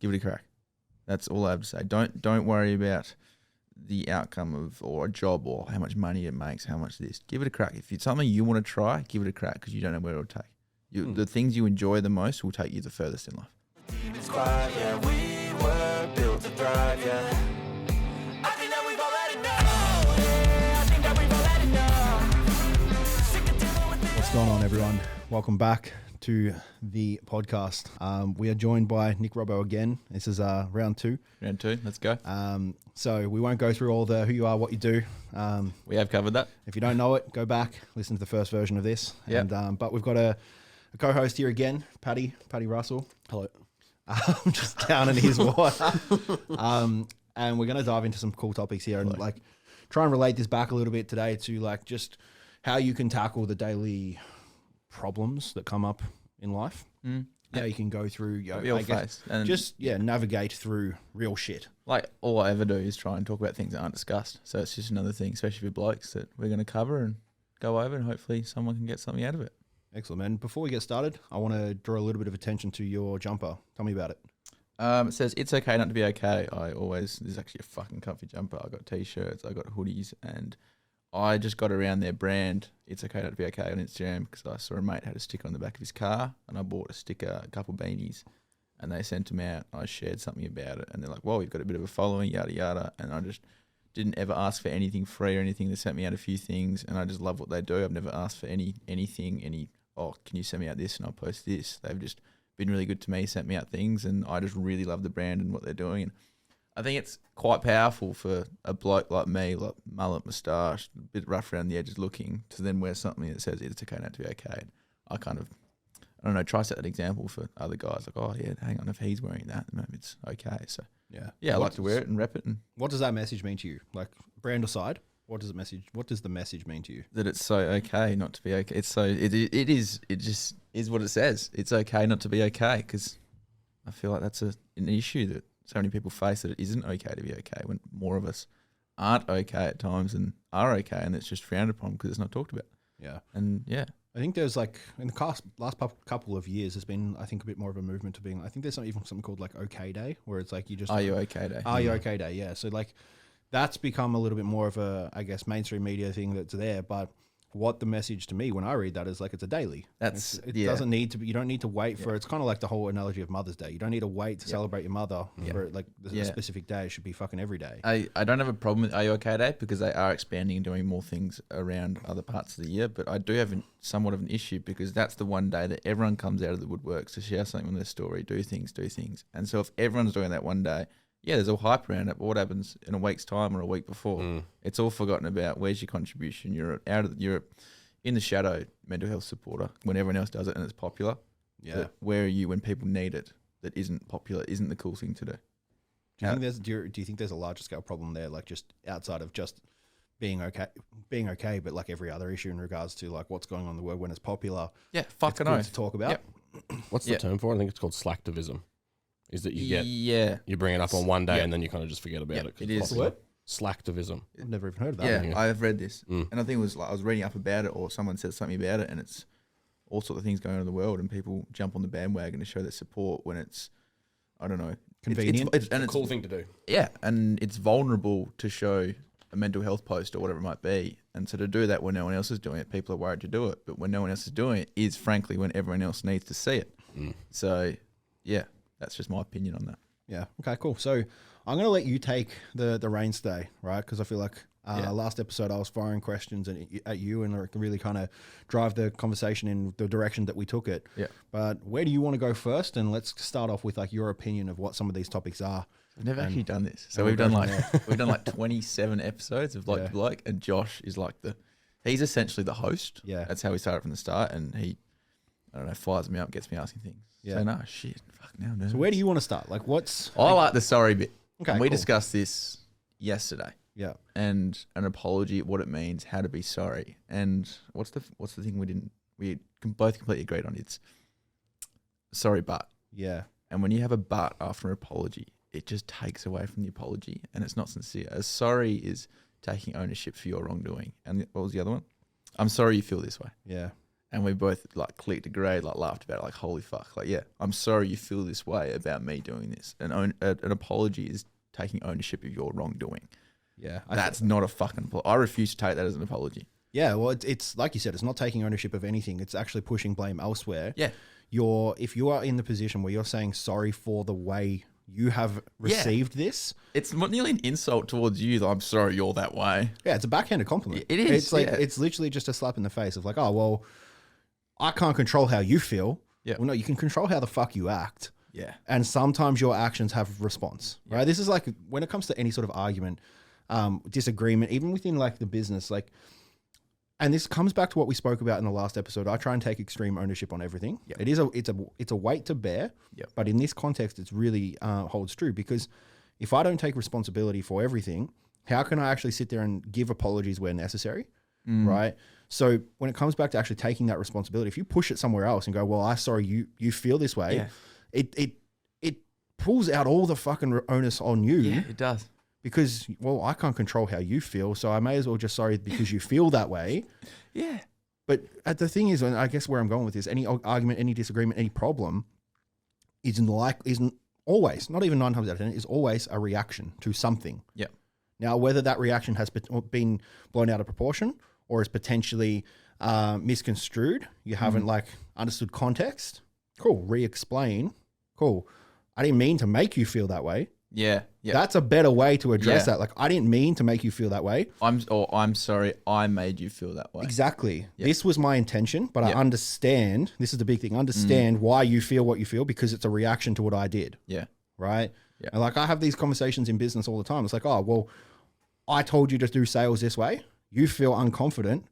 give it a crack. That's all I have to say. Don't worry about the outcome of or a job or how much money it makes, how much this. Give it a crack. If it's something you want to try, give it a crack because you don't know where it'll take. The things you enjoy the most will take you the furthest in life. What's going on, everyone? Welcome back to the podcast. We are joined by Nick Robbo again. This is round two. Round two, let's go. So we won't go through all the who you are, what you do. We have covered that. If you don't know it, go back, listen to the first version of this. Yep. And but we've got a co-host here again, Paddy Russell. Hello. Just down in his water. And we're going to dive into some cool topics here and like try and relate this back a little bit today to like just how you can tackle the daily problems that come up in life. How you can go through, navigate through real shit. Like all I ever do is try and talk about things that aren't discussed. So it's just another thing, especially for blokes, that we're going to cover and go over, and hopefully someone can get something out of it. Excellent, man. Before we get started, I want to draw a little bit of attention to your jumper. Tell me about it. It says, it's okay not to be okay. This is actually a fucking comfy jumper. I got t-shirts, I got hoodies, and I just got around their brand, It's Okay Not to Be Okay, on Instagram because I saw a mate had a sticker on the back of his car, and I bought a sticker, a couple beanies, and they sent them out. I shared something about it, and they're like, well, we've got a bit of a following, yada, yada, and I just didn't ever ask for anything free or anything. They sent me out a few things, and I just love what they do. I've never asked for anything, oh, can you send me out this and I'll post this. They've just been really good to me, sent me out things, and I just really love the brand and what they're doing. And I think it's quite powerful for a bloke like me, like mullet, moustache, a bit rough around the edges looking, to then wear something that says it's okay not to be okay. I don't know, try to set that example for other guys. Like, oh yeah, hang on, if he's wearing that, then it's okay. So yeah, I like to wear it and rep it. And what does that message mean to you? Like brand aside, what does the message mean to you? That it's so okay not to be okay. It just is what it says. It's okay not to be okay, because I feel like that's an issue that so many people face, that it isn't okay to be okay, when more of us aren't okay at times and are okay, and it's just frowned upon because it's not talked about. Yeah. And yeah. I think there's like, in the last couple of years, there's been, I think, a bit more of a movement to being, I think there's even something called like OK Day, where it's like you just... Are you okay day? Are you okay day, yeah. So like that's become a little bit more of a, I guess, mainstream media thing that's there, but what the message to me when I read that is like it's a daily. Doesn't need to be, you don't need to wait for, it's kind of like the whole analogy of Mother's Day. You don't need to wait to celebrate your mother for like a specific day. It should be fucking every day. I don't have a problem with Are You Okay Day, because they are expanding and doing more things around other parts of the year, but I do have somewhat of an issue, because that's the one day that everyone comes out of the woodworks to share something on their story, do things. And so if everyone's doing that one day, yeah, there's all hype around it, but what happens in a week's time or a week before? It's all forgotten about. Where's your contribution? You're in the shadow mental health supporter when everyone else does it and it's popular. Yeah. But where are you when people need it that isn't popular, isn't the cool thing to do? Do you think there's a larger scale problem there, like just outside of just being okay, but like every other issue in regards to like what's going on in the world when it's popular? Yeah, fucking oath. To talk about. Yep. What's the term for it? I think it's called slacktivism. Is that you bring it up on one day and then you kind of just forget about it. It is. What? Slacktivism. I've never even heard of that. Yeah, I have read this. And I think it was like I was reading up about it, or someone said something about it, and it's all sorts of things going on in the world, and people jump on the bandwagon to show their support when it's, I don't know, convenient. It's a cool thing to do. Yeah, and it's vulnerable to show a mental health post or whatever it might be. And so to do that when no one else is doing it, people are worried to do it. But when no one else is doing it is frankly when everyone else needs to see it. So yeah, that's just my opinion on that. Yeah. Okay, cool. So I'm going to let you take the reins today, right? Because I feel like last episode I was firing questions at you and really kind of drive the conversation in the direction that we took it. Yeah. But where do you want to go first? And let's start off with like your opinion of what some of these topics are. I've never actually done this. So we've done like 27 episodes of Like to Bloke, and Josh is like he's essentially the host. Yeah. That's how we started from the start, and he, I don't know, fires me up, gets me asking things. Yeah. So no, shit, fuck now. No. So where do you want to start? Like I like the sorry bit. Okay, and we discussed this yesterday. Yeah. And an apology, what it means, how to be sorry. And what's the thing we both completely agreed on? It's sorry, but. Yeah. And when you have a but after an apology, it just takes away from the apology, and it's not sincere. A sorry is taking ownership for your wrongdoing. And what was the other one? I'm sorry you feel this way. Yeah. and we both like clicked, agreed, like laughed about it, like holy fuck, like yeah, I'm sorry you feel this way about me doing this. An apology is taking ownership of your wrongdoing. Yeah, that's not a fucking. I refuse to take that as an apology. Yeah, well, it's like you said, it's not taking ownership of anything. It's actually pushing blame elsewhere. Yeah, if you are in the position where you're saying sorry for the way you have received this, it's nearly an insult towards you. That I'm sorry you're that way. Yeah, it's a backhanded compliment. It is. It's like it's literally just a slap in the face of like, oh well, I can't control how you feel. Yeah. Well, no, you can control how the fuck you act. Yeah. And sometimes your actions have response. Right. Yeah. This is like when it comes to any sort of argument, disagreement, even within like the business, like. And this comes back to what we spoke about in the last episode. I try and take extreme ownership on everything. Yep. It's a weight to bear. Yep. But in this context, it's really holds true, because if I don't take responsibility for everything, how can I actually sit there and give apologies where necessary, right? So when it comes back to actually taking that responsibility, if you push it somewhere else and go, "Well, I'm sorry you feel this way," it pulls out all the fucking onus on you. Yeah, it does. Because, well, I can't control how you feel, so I may as well just sorry because you feel that way. Yeah. But the thing is, and I guess where I'm going with this, any argument, any disagreement, any problem isn't always, not even 9 times out of 10, is always a reaction to something. Yeah. Now, whether that reaction has been blown out of proportion or is potentially misconstrued, you haven't like understood context. Cool. Re-explain. Cool. I didn't mean to make you feel that way. Yeah. That's a better way to address that. Like, I didn't mean to make you feel that way. I'm sorry, I made you feel that way. Exactly. Yep. This was my intention, but I understand, this is the big thing, understand why you feel what you feel, because it's a reaction to what I did. Yeah. Right? Yeah. And like, I have these conversations in business all the time. It's like, oh, well, I told you to do sales this way. You feel unconfident.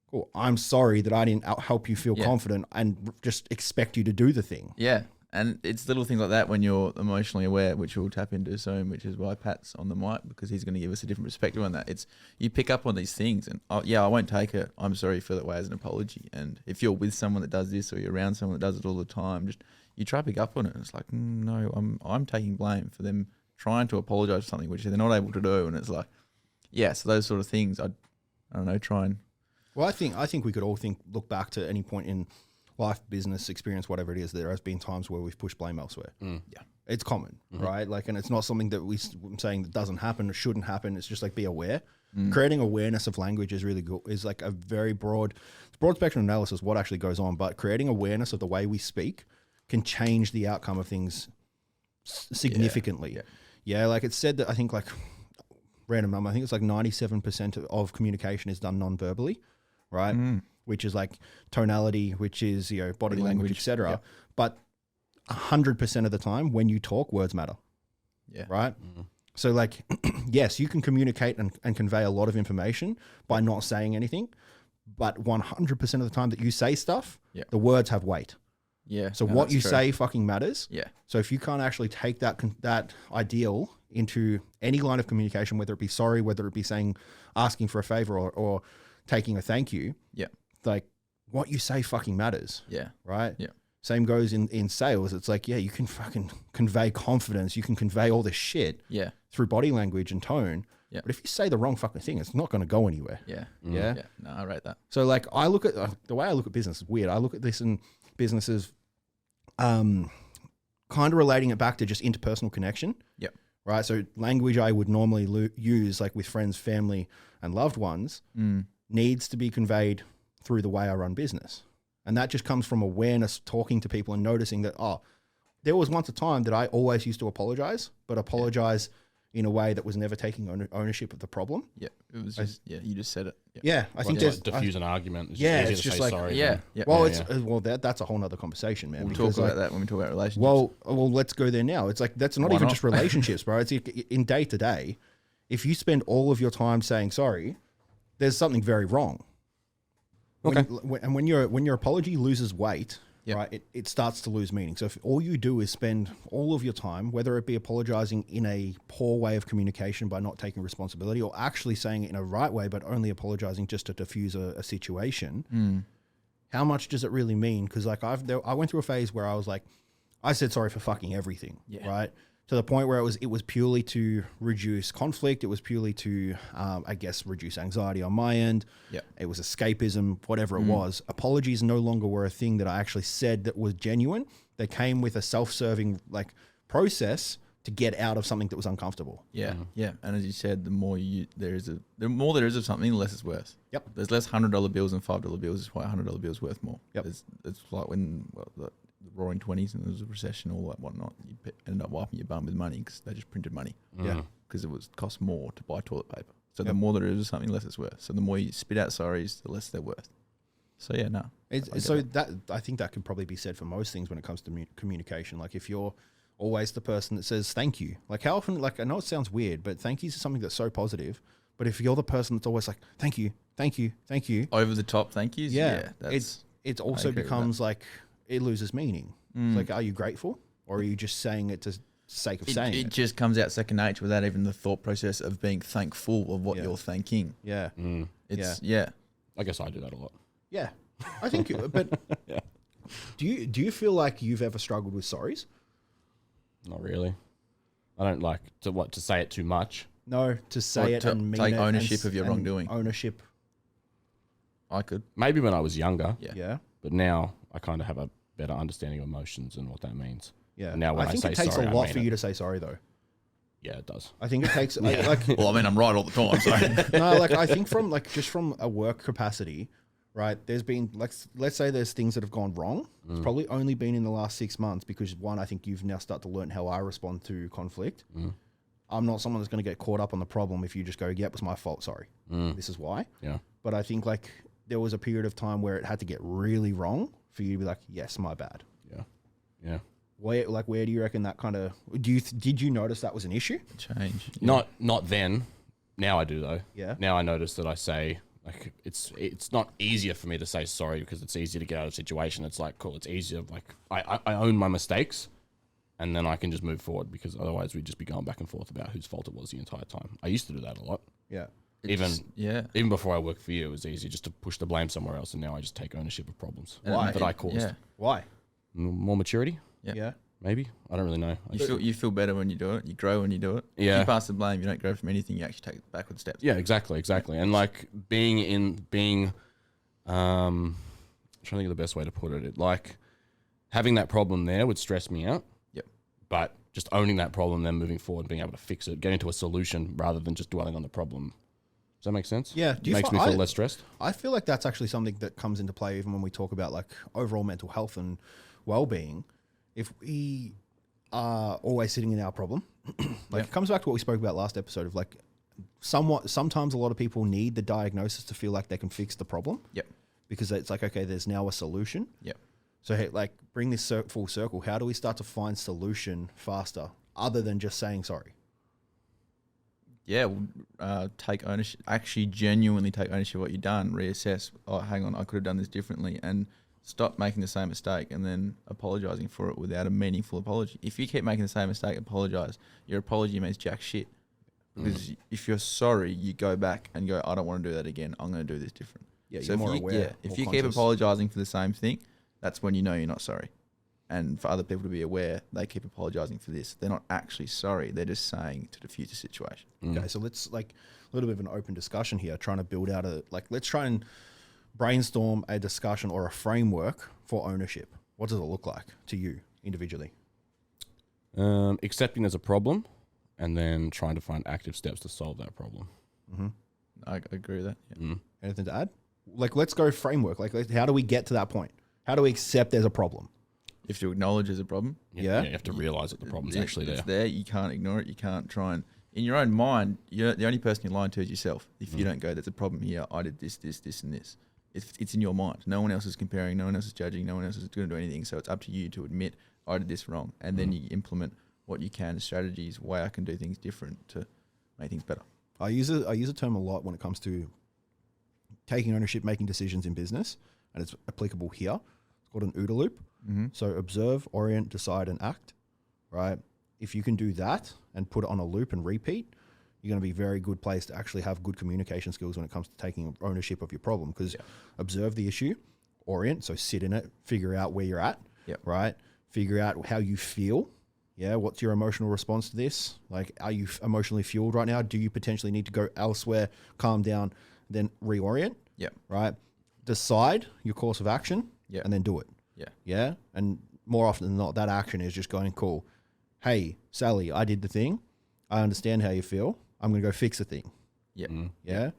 Cool. I'm sorry that I didn't help you feel confident and just expect you to do the thing. Yeah. And it's little things like that when you're emotionally aware, which we'll tap into soon, which is why Pat's on the mic, because he's going to give us a different perspective on that. It's you pick up on these things, and I won't take it. I'm sorry you feel that way as an apology. And if you're with someone that does this, or you're around someone that does it all the time, just you try to pick up on it. And it's like, no, I'm taking blame for them trying to apologize for something which they're not able to do. And it's like, so those sort of things, I don't know, try and. Well, I think we could all look back to any point in life, business, experience, whatever it is, there has been times where we've pushed blame elsewhere. Yeah. It's common, right? Like, and it's not something that I'm saying that doesn't happen or shouldn't happen. It's just like, be aware. Creating awareness of language is really good, is like a very broad spectrum analysis, what actually goes on, but creating awareness of the way we speak can change the outcome of things significantly. Yeah. Like it's said that, I think like random number, I think it's like 97% of communication is done non-verbally, right? Which is like tonality, which is, body language, etc. Yeah. But 100% of the time when you talk, words matter. Yeah. Right? So like, yes, you can communicate and convey a lot of information by not saying anything, but 100% of the time that you say stuff, the words have weight. Yeah. So what you say fucking matters. Yeah. So if you can't actually take that ideal into any line of communication, whether it be sorry, whether it be asking for a favor or taking a thank you. Yeah. Like what you say fucking matters. Yeah. Right? Yeah. Same goes in sales. It's like, you can fucking convey confidence. You can convey all this shit through body language and tone. Yeah. But if you say the wrong fucking thing, it's not going to go anywhere. Yeah. Yeah. Yeah. No, I rate that. So like I look at the way I look at business is weird. I look at this in businesses, kind of relating it back to just interpersonal connection. Yep. Right. So language I would normally use like with friends, family and loved ones needs to be conveyed through the way I run business. And that just comes from awareness, talking to people and noticing that, there was once a time that I always used to apologize, but apologize in a way that was never taking ownership of the problem. Yeah. It was just, you just said it. Yeah. I think just diffuse an argument. It's it's just say like, sorry. Well, that's a whole nother conversation, man. We'll talk about that when we talk about relationships. Well, let's go there now. It's like, that's not even just relationships, bro. It's in day to day. If you spend all of your time saying sorry, there's something very wrong. Okay. When your apology loses weight, Yep. right, it starts to lose meaning. So if all you do is spend all of your time, whether it be apologizing in a poor way of communication by not taking responsibility, or actually saying it in a right way but only apologizing just to diffuse a situation, how much does it really mean? Because like I went through a phase where I was like, I said sorry for fucking everything, right? to the point where it was purely to reduce conflict. It was purely to, I guess, reduce anxiety on my end. Yeah. It was escapism, whatever it was. Apologies no longer were a thing that I actually said that was genuine. They came with a self-serving like process to get out of something that was uncomfortable. Yeah, yeah. And as you said, the more there is of something, the less it's worth. Yep. There's less $100 bills and $5 bills. Is why $100 bills worth more. Yep. It's like when the Roaring '20s and there was a recession, all that whatnot. You ended up wiping your bum with money because they just printed money. Yeah. Because it was cost more to buy toilet paper. So the more there is of something, the less it's worth. So the more you spit out sorries, the less they're worth. So yeah, no. I think that can probably be said for most things when it comes to communication. Like if you're always the person that says thank you, like how often, like I know it sounds weird, but thank yous is something that's so positive. But if you're the person that's always like thank you, thank you, thank you, over the top thank yous, it also becomes like it loses meaning. Like, are you grateful, or are you just saying it to sake of saying it? It just comes out second nature without even the thought process of being thankful of what you're thanking. Yeah. I guess I do that a lot. Yeah, I think. But do you feel like you've ever struggled with sorries? Not really. I don't like to say it too much. No, to say it and mean take it ownership of your wrongdoing. Ownership. I could. Maybe when I was younger. Yeah. But now I kind of have a better understanding of emotions and what that means. Yeah. And now when I think say it takes sorry, a I lot mean for it. you to say sorry, though. Yeah, it does. I think it takes like. Well, I mean, I'm right all the time. So No, like I think just from a work capacity, right? There's been like, let's say there's things that have gone wrong. It's probably only been in the last 6 months because one, I think you've now started to learn how I respond to conflict. I'm not someone that's going to get caught up on the problem if you just go, "Yep, it was my fault. Sorry, this is why." Yeah. But I think like there was a period of time where it had to get really wrong for you to be like, "Yes, my bad." Yeah. Where do you reckon that kind of did you notice that was an issue? change. Not then. Now I do though. Yeah. Now I notice that I say like it's not easier for me to say sorry because it's easier to get out of a situation. It's like cool. It's easier. Like I own my mistakes, and then I can just move forward because otherwise we'd just be going back and forth about whose fault it was the entire time. I used to do that a lot. Yeah. Even before I worked for you, it was easier just to push the blame somewhere else, and now I just take ownership of problems that I caused. Yeah. Why? More maturity. Yeah. Maybe. I don't really know. You feel better when you do it. You grow when you do it. Yeah. If you pass the blame, you don't grow from anything. You actually take backward steps. Yeah, exactly. And like being trying to think of the best way to put it. Like having that problem there would stress me out. Yep. But just owning that problem, then moving forward, being able to fix it, getting to a solution rather than just dwelling on the problem. Does that make sense? Yeah. Makes me feel less stressed. I feel like that's actually something that comes into play even when we talk about like overall mental health and well-being. If we are always sitting in our problem, it comes back to what we spoke about last episode of like sometimes a lot of people need the diagnosis to feel like they can fix the problem. Yep. Because it's like, okay, there's now a solution. Yep. So hey, like bring this full circle. How do we start to find solution faster other than just saying sorry? Yeah, take ownership. Actually, genuinely take ownership of what you've done. Reassess. Oh, hang on, I could have done this differently, and stop making the same mistake and then apologizing for it without a meaningful apology. If you keep making the same mistake, apologize. Your apology means jack shit. Because if you're sorry, you go back and go, I don't want to do that again. I'm going to do this different. Yeah, so you're more aware. Yeah, if you keep apologizing for the same thing, that's when you know you're not sorry. And for other people to be aware, they keep apologizing for this. They're not actually sorry. They're just saying to the future situation. Okay, so let's like a little bit of an open discussion here, trying to build out let's try and brainstorm a discussion or a framework for ownership. What does it look like to you individually? Accepting there's a problem and then trying to find active steps to solve that problem. Mm-hmm. I agree with that. Yeah. Anything to add? Like, let's go framework. Like, how do we get to that point? How do we accept there's a problem? If you acknowledge there's a problem. Yeah. You have to realize that the problem's actually there. It's there. You can't ignore it. You can't try and... In your own mind, the only person you're lying to is yourself. If you don't go, there's a problem here. I did this, and this. It's in your mind. No one else is comparing. No one else is judging. No one else is going to do anything. So it's up to you to admit, I did this wrong. And then you implement what you can, strategies, way I can do things different to make things better. I use a term a lot when it comes to taking ownership, making decisions in business, and it's applicable here. It's called an OODA loop. Mm-hmm. So observe, orient, decide, and act, right? If you can do that and put it on a loop and repeat, you're going to be a very good place to actually have good communication skills when it comes to taking ownership of your problem. Because observe the issue, orient, so sit in it, figure out where you're at, right? Figure out how you feel, Yeah, what's your emotional response to this? Like, are you emotionally fueled right now? Do you potentially need to go elsewhere, calm down, then reorient? Yeah. Right? Decide your course of action and then do it. Yeah. Yeah. And more often than not, that action is just going, cool. Hey, Sally, I did the thing. I understand how you feel. I'm going to go fix the thing. Yeah. Yeah.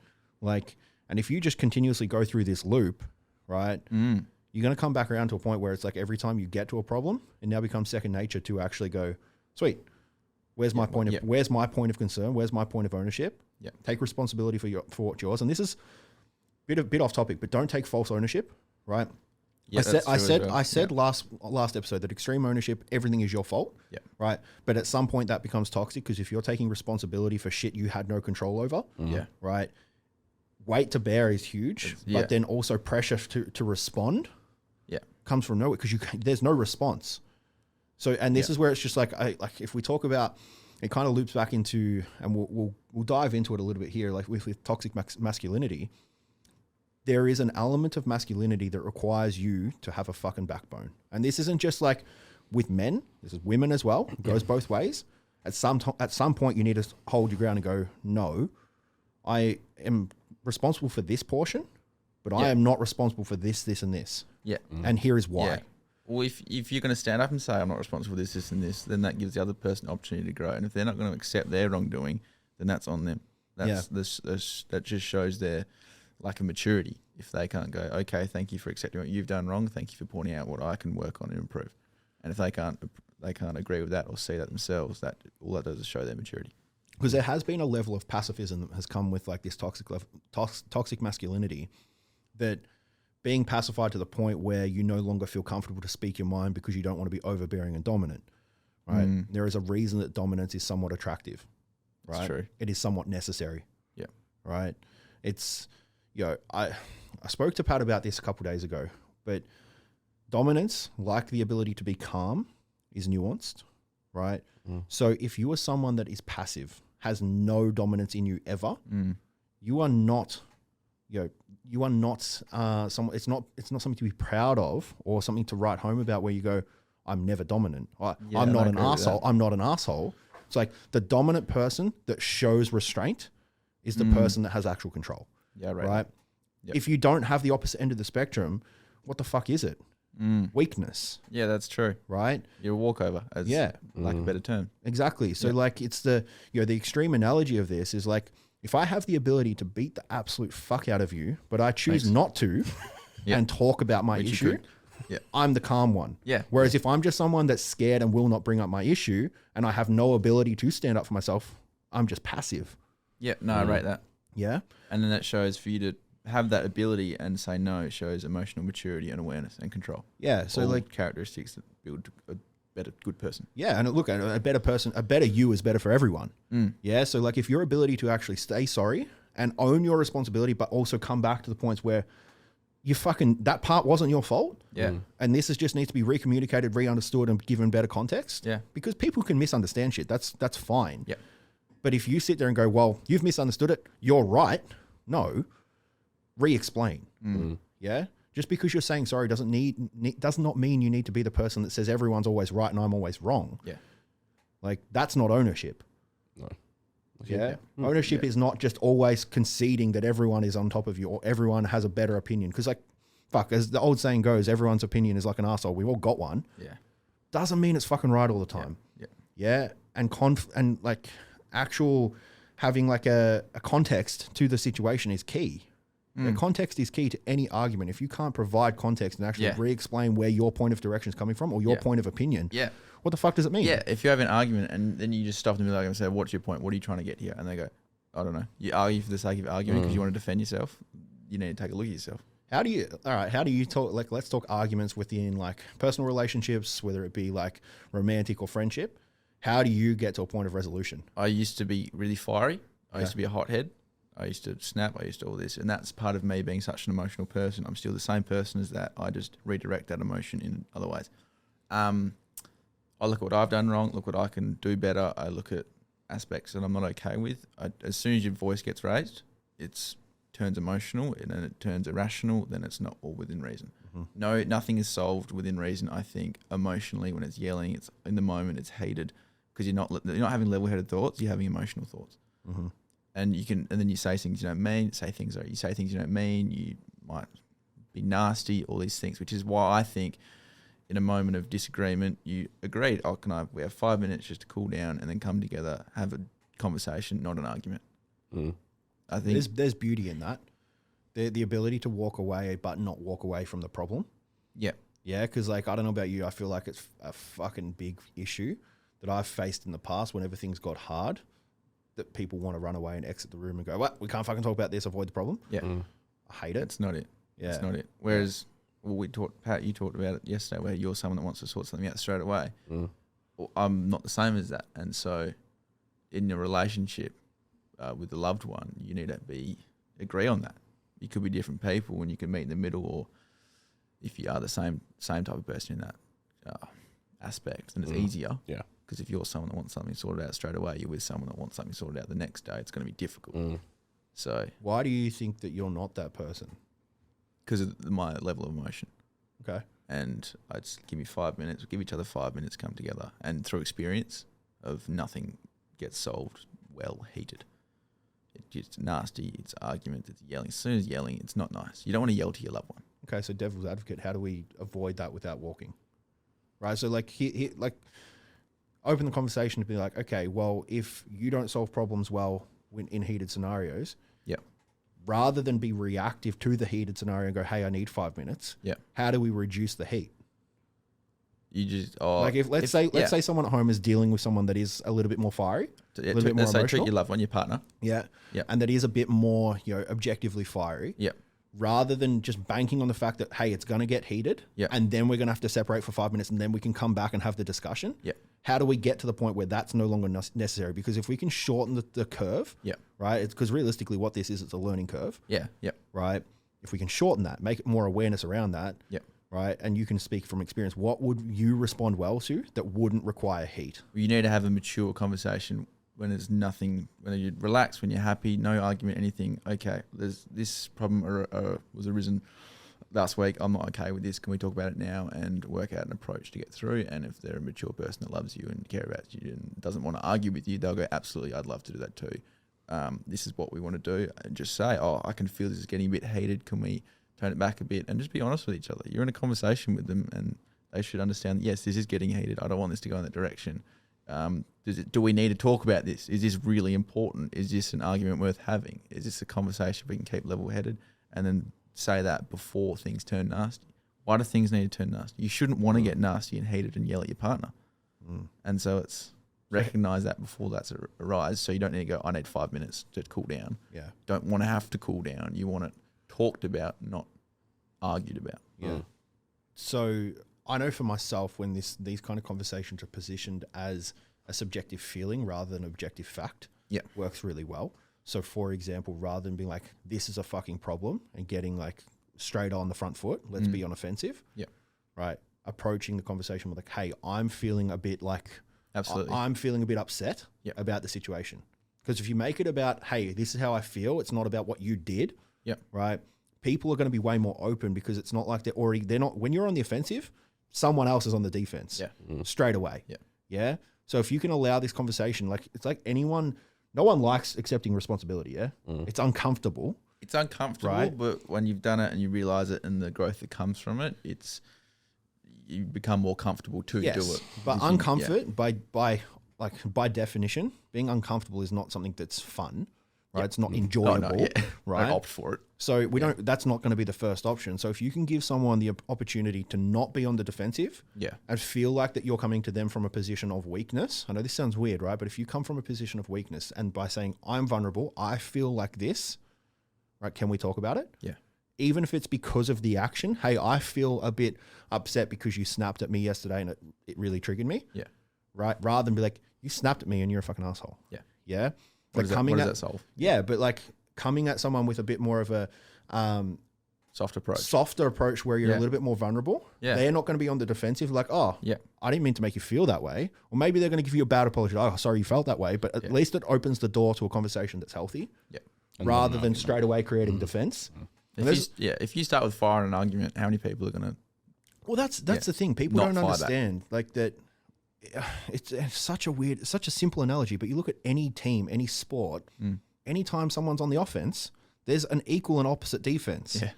Like, and if you just continuously go through this loop, right? You're going to come back around to a point where it's like every time you get to a problem, it now becomes second nature to actually go, sweet, where's my point of concern? Where's my point of ownership? Yeah. Take responsibility for what's yours. And this is a bit off topic, but don't take false ownership, right? Yeah, I said last episode that extreme ownership, everything is your fault. Yeah. Right. But at some point that becomes toxic, because if you're taking responsibility for shit you had no control over, right, weight to bear is huge, but then also pressure to respond comes from nowhere, because there's no response. So, and this is where it's just like if we talk about, it kind of loops back into, and we'll dive into it a little bit here, like with toxic masculinity. There is an element of masculinity that requires you to have a fucking backbone. And this isn't just like with men, this is women as well. It goes both ways. At some point you need to hold your ground and go, no, I am responsible for this portion, but I am not responsible for this, and this. Yeah. And here is why. Yeah. Well, if you're going to stand up and say, I'm not responsible for this, and this, then that gives the other person an opportunity to grow. And if they're not going to accept their wrongdoing, then that's on them. That just shows their lack of maturity. If they can't go, okay, thank you for accepting what you've done wrong. Thank you for pointing out what I can work on and improve. And if they can't agree with that or see that themselves, that all that does is show their maturity. Because there has been a level of pacifism that has come with like this toxic masculinity, that being pacified to the point where you no longer feel comfortable to speak your mind because you don't want to be overbearing and dominant, right? There is a reason that dominance is somewhat attractive, right? That's true. It is somewhat necessary. Yeah. Right? It's, I spoke to Pat about this a couple of days ago, but dominance, like the ability to be calm, is nuanced, right? So if you are someone that is passive, has no dominance in you ever, you are not, you are not it's not something to be proud of or something to write home about where you go, I'm never dominant. I'm not an asshole. I'm not an asshole. It's like the dominant person that shows restraint is the person that has actual control. Yeah, right. Right? Yep. If you don't have the opposite end of the spectrum, what the fuck is it? Weakness. Yeah, that's true. Right? You're a walkover, as like a better term. Exactly. So like it's the extreme analogy of this is like, if I have the ability to beat the absolute fuck out of you, but I choose not to and talk about my issue, I'm the calm one. Yeah. Whereas if I'm just someone that's scared and will not bring up my issue and I have no ability to stand up for myself, I'm just passive. Yeah, no, I rate that. Yeah. And then that shows for you to have that ability and say no, it shows emotional maturity and awareness and control. Yeah. So all like characteristics that build a better, good person. Yeah. And look, a better person, a better you is better for everyone. Yeah. So like if your ability to actually stay sorry and own your responsibility, but also come back to the points where that part wasn't your fault. Yeah. And this just needs to be recommunicated, re-understood and given better context. Yeah. Because people can misunderstand shit. That's fine. Yeah. But if you sit there and go, well, you've misunderstood it, you're right. No. Re-explain. Yeah. Just because you're saying sorry does not mean you need to be the person that says everyone's always right and I'm always wrong. Yeah. Like that's not ownership. No. Yeah. Ownership is not just always conceding that everyone is on top of you or everyone has a better opinion. Because like, fuck, as the old saying goes, everyone's opinion is like an arsehole. We've all got one. Yeah. Doesn't mean it's fucking right all the time. Yeah. Yeah. And like actual having like a context to the situation is key. The context is key to any argument. If you can't provide context and actually re-explain where your point of direction is coming from or your point of opinion, what the fuck does it mean? Yeah, if you have an argument and then you just stop them and say, what's your point? What are you trying to get here? And they go, I don't know. You argue for the sake of arguing because you want to defend yourself. You need to take a look at yourself. How do you talk, like, let's talk arguments within like personal relationships, whether it be like romantic or friendship. How do you get to a point of resolution? I used to be really fiery. I used to be a hothead. I used to snap. I used to all this. And that's part of me being such an emotional person. I'm still the same person as that. I just redirect that emotion in other ways. I look at what I've done wrong, look what I can do better. I look at aspects that I'm not okay with. As soon as your voice gets raised, it's turns emotional and then it turns irrational, then it's not all within reason. No, nothing is solved within reason. I think emotionally, when it's yelling, it's in the moment, it's hated because you're not having level-headed thoughts. You're having emotional thoughts, and then you say things you don't mean. You say things you don't mean. You might be nasty. All these things, which is why I think in a moment of disagreement, you agreed. We have 5 minutes just to cool down and then come together, have a conversation, not an argument. I think there's beauty in that. The ability to walk away, but not walk away from the problem. Yeah. Yeah, because like, I don't know about you, I feel like it's a fucking big issue that I've faced in the past whenever things got hard, that people want to run away and exit the room and go, what? We can't fucking talk about this, avoid the problem. Yeah. I hate it. That's not it. Yeah. That's not it. Whereas, Pat, you talked about it yesterday where you're someone that wants to sort something out straight away. Well, I'm not the same as that. And so in your relationship with the loved one, you need to agree on that. You could be different people and you can meet in the middle, or if you are the same type of person in that aspect, then it's easier. Yeah. Because if you're someone that wants something sorted out straight away, you're with someone that wants something sorted out the next day, it's going to be difficult. So why do you think that you're not that person? Because of my level of emotion. Okay. And I'd just give each other 5 minutes, come together. And through experience of nothing gets solved well heated. It's nasty, it's argument, it's yelling. As soon as yelling, it's not nice. You don't want to yell to your loved one. Okay, so devil's advocate, how do we avoid that without walking? Right, so like, like open the conversation to be like, okay, well, if you don't solve problems well in heated scenarios, rather than be reactive to the heated scenario and go, hey, I need 5 minutes, how do we reduce the heat? You just like let's say someone at home is dealing with someone that is a little bit more fiery, a little bit more emotional. Treat your loved one, your partner. And that is a bit more, objectively fiery. Rather than just banking on the fact that, hey, it's going to get heated, and then we're going to have to separate for 5 minutes, and then we can come back and have the discussion. How do we get to the point where that's no longer necessary? Because if we can shorten the curve, right? It's because realistically, what this is, it's a learning curve. Right. If we can shorten that, make it more awareness around that. Right, and you can speak from experience. What would you respond well to that wouldn't require heat? You need to have a mature conversation when there's nothing, when you relax, when you're happy, no argument, anything. Okay, there's this problem was arisen last week. I'm not okay with this. Can we talk about it now and work out an approach to get through? And if they're a mature person that loves you and care about you and doesn't want to argue with you, they'll go, absolutely, I'd love to do that too. This is what we want to do. And just say, I can feel this is getting a bit heated. Can we turn it back a bit and just be honest with each other? You're in a conversation with them and they should understand, yes, this is getting heated. I don't want this to go in that direction. Do we need to talk about this? Is this really important? Is this an argument worth having? Is this a conversation we can keep level-headed? And then say that before things turn nasty. Why do things need to turn nasty? You shouldn't want to get nasty and heated and yell at your partner. And so it's recognize that before that's arise. So you don't need to go, I need 5 minutes to cool down. Don't want to have to cool down. You want it talked about, not argued about. So I know for myself, when these kind of conversations are positioned as a subjective feeling rather than objective fact, works really well. So for example, rather than being like, this is a fucking problem and getting like straight on the front foot, let's be on offensive. Right. Approaching the conversation with like, hey, I'm feeling a bit like, I'm feeling a bit upset about the situation. Because if you make it about, hey, this is how I feel, it's not about what you did. Right. People are going to be way more open because it's not like they're not, when you're on the offensive, someone else is on the defense straight away. So if you can allow this conversation, like it's like no one likes accepting responsibility. It's uncomfortable. It's uncomfortable, right? But when you've done it and you realize it and the growth that comes from it, you become more comfortable to do it. But uncomfort by definition, being uncomfortable is not something that's fun. Right, it's not enjoyable. Right, don't opt for it. So that's not going to be the first option. So if you can give someone the opportunity to not be on the defensive, and feel like that you're coming to them from a position of weakness. I know this sounds weird, right? But if you come from a position of weakness and by saying, I'm vulnerable, I feel like this, right? Can we talk about it? Even if it's because of the action. Hey, I feel a bit upset because you snapped at me yesterday and it really triggered me. Right. Rather than be like, you snapped at me and you're a fucking asshole. Yeah. What does that solve? Yeah, but like coming at someone with a bit more of a softer approach where you're a little bit more vulnerable. They're not going to be on the defensive like, I didn't mean to make you feel that way. Or maybe they're going to give you a bad apology. Oh, sorry you felt that way. But at least it opens the door to a conversation that's healthy. rather than straight away creating defense. If you start with fire in an argument, how many people are gonna? Well, that's the thing. People Not don't fire understand like that. It's such a simple analogy, but you look at any team, any sport. Anytime someone's on the offense, there's an equal and opposite defense. Yeah,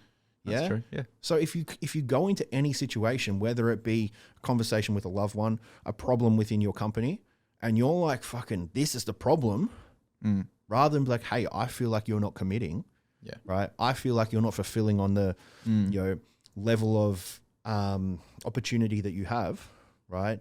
that's true. Yeah. So if you go into any situation, whether it be a conversation with a loved one, a problem within your company, and you're like, fucking, this is the problem, rather than be like, hey, I feel like you're not committing. Yeah. Right. I feel like you're not fulfilling on the level of opportunity that you have. Right.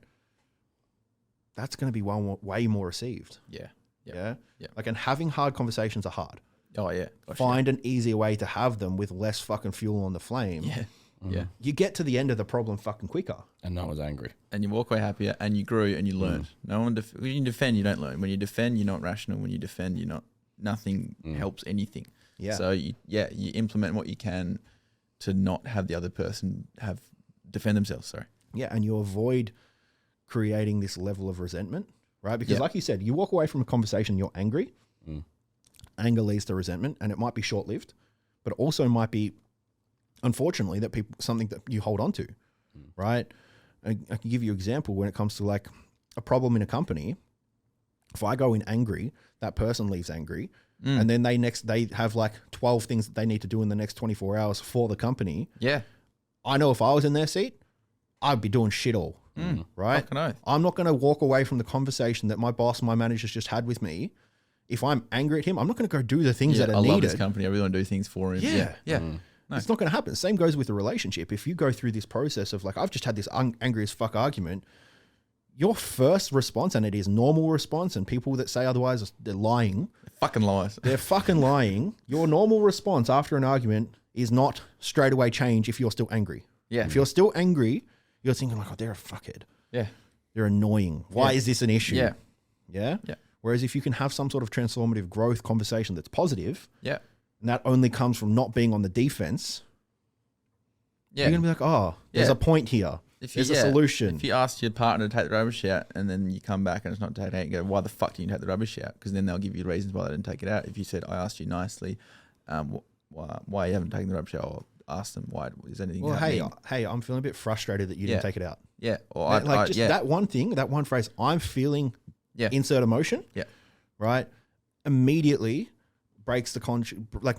That's going to be way more received. Yeah. Yeah. Like, and having hard conversations are hard. Oh yeah. Find an easier way to have them with less fucking fuel on the flame. Yeah. Yeah. You get to the end of the problem fucking quicker. And no one's angry. And you walk away happier, and you grew, and you learned. No one. When you defend, you don't learn. When you defend, you're not rational. When you defend, you're not. Nothing helps anything. Yeah. So you implement what you can to not have the other person defend themselves. Sorry. Yeah, and you avoid creating this level of resentment, right? Because like you said, you walk away from a conversation, you're angry. Anger leads to resentment, and it might be short-lived, but it also might be, unfortunately, something that you hold on to, right? I can give you an example when it comes to like a problem in a company. If I go in angry, that person leaves angry, and then they have like 12 things that they need to do in the next 24 hours for the company. Yeah. I know if I was in their seat, I'd be doing shit all, right? Fucking oath. I'm not going to walk away from the conversation that my boss, my manager's just had with me. If I'm angry at him, I'm not going to go do the things that are needed. I love this company. I really want to do things for him. Yeah. No. It's not going to happen. Same goes with a relationship. If you go through this process of like, I've just had this angry as fuck argument, your first response, and it is normal response, and people that say otherwise, they're lying. Fucking lies. They're fucking lying. Your normal response after an argument is not straight away change if you're still angry. Yeah. If you're still angry, you're thinking like, oh, they're a fuckhead. Yeah. They're annoying. Why is this an issue? Yeah. Yeah? Yeah. Whereas if you can have some sort of transformative growth conversation that's positive, Yeah. and that only comes from not being on the defense, you're going to be like, oh, there's a point here. There's a solution. If you ask your partner to take the rubbish out and then you come back and it's not taken out, you go, why the fuck do you take the rubbish out? Because then they'll give you reasons why they didn't take it out. If you said, I asked you nicely, why you haven't taken the rubbish out, or ask them why, is anything happening? Hey, I'm feeling a bit frustrated that you didn't take it out. Yeah. Or that one thing, that one phrase, I'm feeling insert emotion. Yeah. Right. Immediately breaks the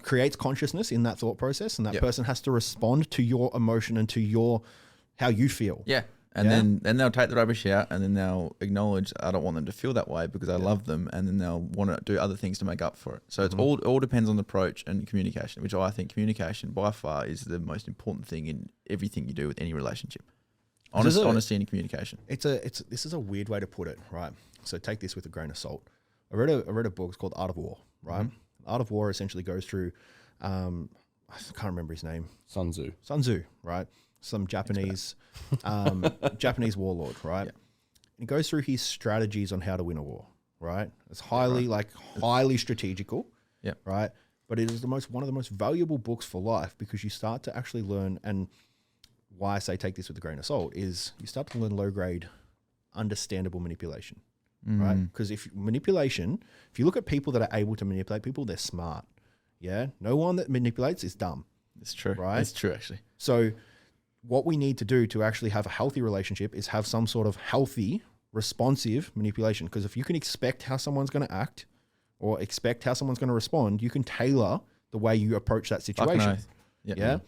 creates consciousness in that thought process, and that person has to respond to your emotion and to how you feel. Yeah. And then they'll take the rubbish out, and then they'll acknowledge I don't want them to feel that way because I love them, and then they'll want to do other things to make up for it. So it's all depends on the approach and communication, which I think communication by far is the most important thing in everything you do with any relationship. Honesty and communication. This is a weird way to put it, right? So take this with a grain of salt. I read a book. It's called Art of War, right? Art of War essentially goes through, I can't remember his name. Sun Tzu. Sun Tzu, right? Some Japanese Japanese warlord, right? Yeah. And he goes through his strategies on how to win a war, right? It's highly strategical, right? But it is one of the most valuable books for life because you start to actually learn, and why I say take this with a grain of salt is you start to learn low grade, understandable manipulation. Right? Because if you look at people that are able to manipulate people, they're smart. Yeah. No one that manipulates is dumb. It's true. Right. It's true, actually. So what we need to do to actually have a healthy relationship is have some sort of healthy, responsive manipulation. Because if you can expect how someone's going to act or expect how someone's going to respond, you can tailor the way you approach that situation. Yeah.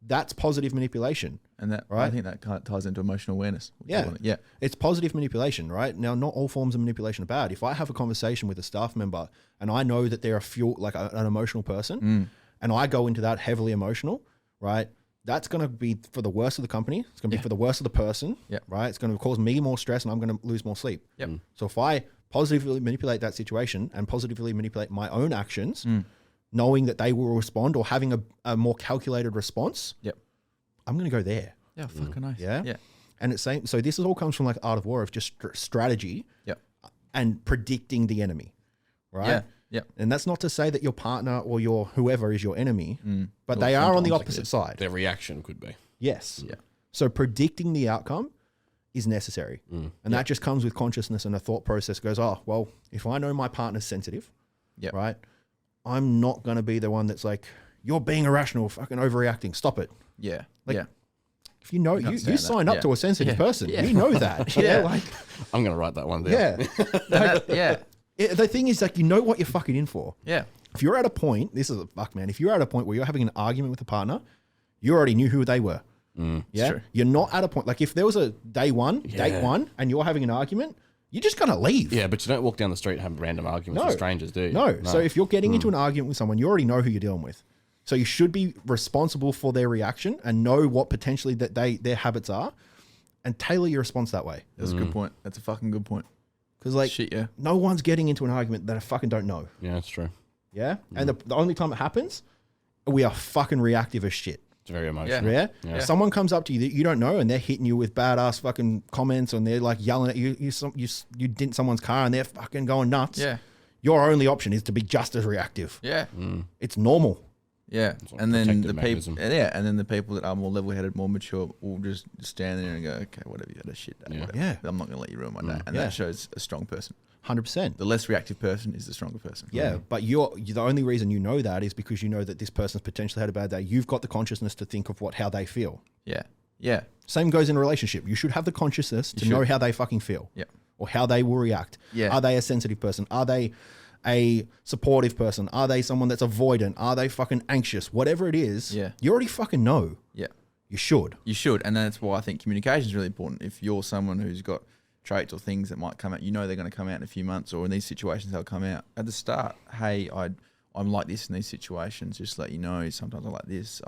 That's positive manipulation. And that, right? I think that kind of ties into emotional awareness. Yeah. It's positive manipulation, right? Now, not all forms of manipulation are bad. If I have a conversation with a staff member and I know that they're an emotional person, and I go into that heavily emotional, right? That's going to be for the worst of the company. It's going to be for the worst of the person, right? It's going to cause me more stress and I'm going to lose more sleep. Yep. So if I positively manipulate that situation and positively manipulate my own actions, knowing that they will respond or having a more calculated response, I'm going to go there. Yeah, fucking nice. Yeah. And it's same. So this all comes from like Art of War of just strategy and predicting the enemy, right? Yeah. And that's not to say that your partner or your whoever is your enemy, but they are on the opposite side. Their reaction could be. Yes. Yeah. So predicting the outcome is necessary. And that just comes with consciousness and a thought process goes, oh, well, if I know my partner's sensitive, right? I'm not going to be the one that's like, you're being irrational, fucking overreacting. Stop it. Yeah. Like, yeah. If you know, you signed up to a sensitive person. You know that. Yeah. Like, I'm going to write that one down. yeah. The thing is, like, you know what you're fucking in for. Yeah. If you're at a point, this is a fuck, man. If you're at a point where you're having an argument with a partner, you already knew who they were. Yeah. True. You're not at a point, like if there was a date one, and you're having an argument, you're just going to leave. Yeah, but you don't walk down the street and have random arguments with strangers, do you? No. So if you're getting into an argument with someone, you already know who you're dealing with. So you should be responsible for their reaction and know what potentially that their habits are and tailor your response that way. That's a good point. That's a fucking good point. Because like Shit, yeah. no one's getting into an argument that I fucking don't know. Yeah, that's true. Yeah. And the only time it happens, we are fucking reactive as shit. It's very emotional. Yeah? Someone comes up to you that you don't know and they're hitting you with badass fucking comments and they're like yelling at you. You dent someone's car and they're fucking going nuts. Yeah. Your only option is to be just as reactive. Yeah. It's normal. Yeah. like And then protective the mechanism. people, and then the people that are more level-headed, more mature, will just stand there and go, okay, whatever, you had a shit day, whatever. Yeah. I'm not going to let you ruin my day. And Yeah. that shows a strong person. 100%. The less reactive person is the stronger person. Yeah, but you're the only reason you know that is because you know that this person's potentially had a bad day. You've got the consciousness to think of how they feel. Yeah. Yeah. Same goes in a relationship. You should have the consciousness to know how they fucking feel. Yeah. Or how they will react. Yeah. Are they a sensitive person? Are they a supportive person? Are they someone that's avoidant? Are they fucking anxious? Whatever it is, you already fucking know. Yeah. You should. You should. And that's why I think communication is really important. If you're someone who's got traits or things that might come out, you know they're going to come out in a few months, or in these situations they'll come out at the start. Hey, I'm like this in these situations. Just let you know. Sometimes I'm like this.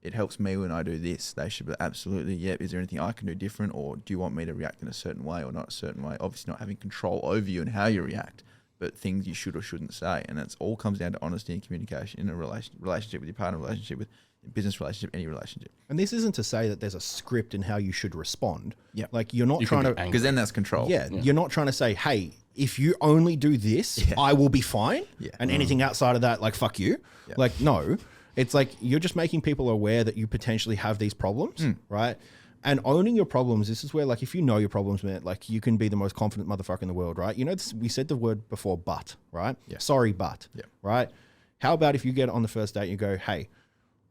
It helps me when I do this. They should be absolutely. Yeah. Is there anything I can do different, or do you want me to react in a certain way or not a certain way? Obviously, not having control over you and how you react, but things you should or shouldn't say. And it's all comes down to honesty and communication in a relationship with your partner, relationship with business relationship, any relationship. And this isn't to say that there's a script in how you should respond. Yeah. Like you're not trying to, because then that's control. Yeah, you're not trying to say, hey, if you only do this, I will be fine. Yeah. And anything outside of that, like, fuck you. Yeah. Like, no. It's like you're just making people aware that you potentially have these problems, right? And owning your problems, this is where, like, if you know your problems, man, like, you can be the most confident motherfucker in the world, right? You know, we said the word before, but, right? Yeah. Sorry, but, right? How about if you get on the first date and you go, hey,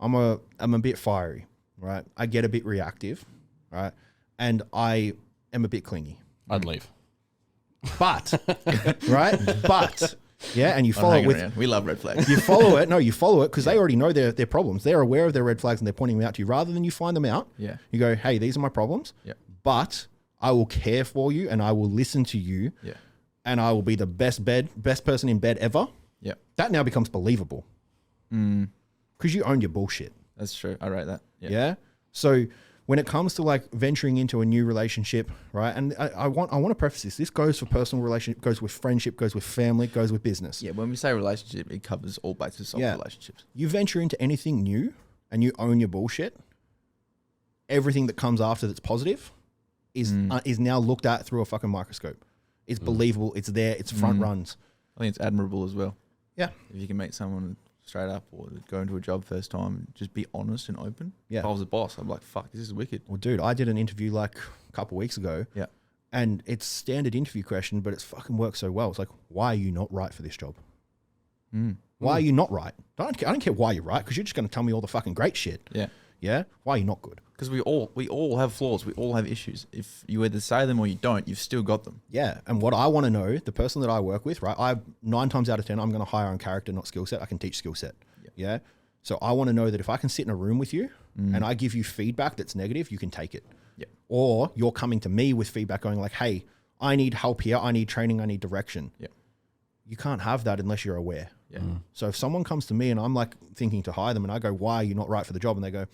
I'm a bit fiery, right? I get a bit reactive, right? And I am a bit clingy. I'd leave. But, right? But, yeah, and you follow it with... We love red flags. You follow it. No, you follow it because they already know their problems. They're aware of their red flags and they're pointing them out to you. Rather than you find them out, you go, hey, these are my problems, but I will care for you and I will listen to you and I will be the best person in bed ever. Yeah. That now becomes believable because you own your bullshit. That's true. I rate that. Yeah. So when it comes to like venturing into a new relationship, right? And I want to preface this. This goes for personal relationship, goes with friendship, goes with family, goes with business. Yeah. When we say relationship, it covers all bases of relationships. You venture into anything new and you own your bullshit. Everything that comes after that's positive is now looked at through a fucking microscope. It's believable. It's there. It's front runs. I think it's admirable as well. Yeah. If you can meet someone straight up or go into a job first time, just be honest and open. Yeah. If I was a boss, I'm like, fuck, this is wicked. Well, dude, I did an interview like a couple of weeks ago. Yeah. And it's standard interview question, but it's fucking worked so well. It's like, why are you not right for this job? Why are you not right? I don't care why you're right, because you're just going to tell me all the fucking great shit. Yeah. Yeah? Why are you not good? Because we all have flaws. We all have issues. If you either say them or you don't, you've still got them. Yeah. And what I want to know, the person that I work with, right? 9 times out of 10, I'm going to hire on character, not skill set. I can teach skill set. Yeah. So I want to know that if I can sit in a room with you and I give you feedback that's negative, you can take it. Yeah. Or you're coming to me with feedback going like, hey, I need help here. I need training. I need direction. Yeah. You can't have that unless you're aware. Yeah. So if someone comes to me and I'm like thinking to hire them and I go, why are you not right for the job? And they go,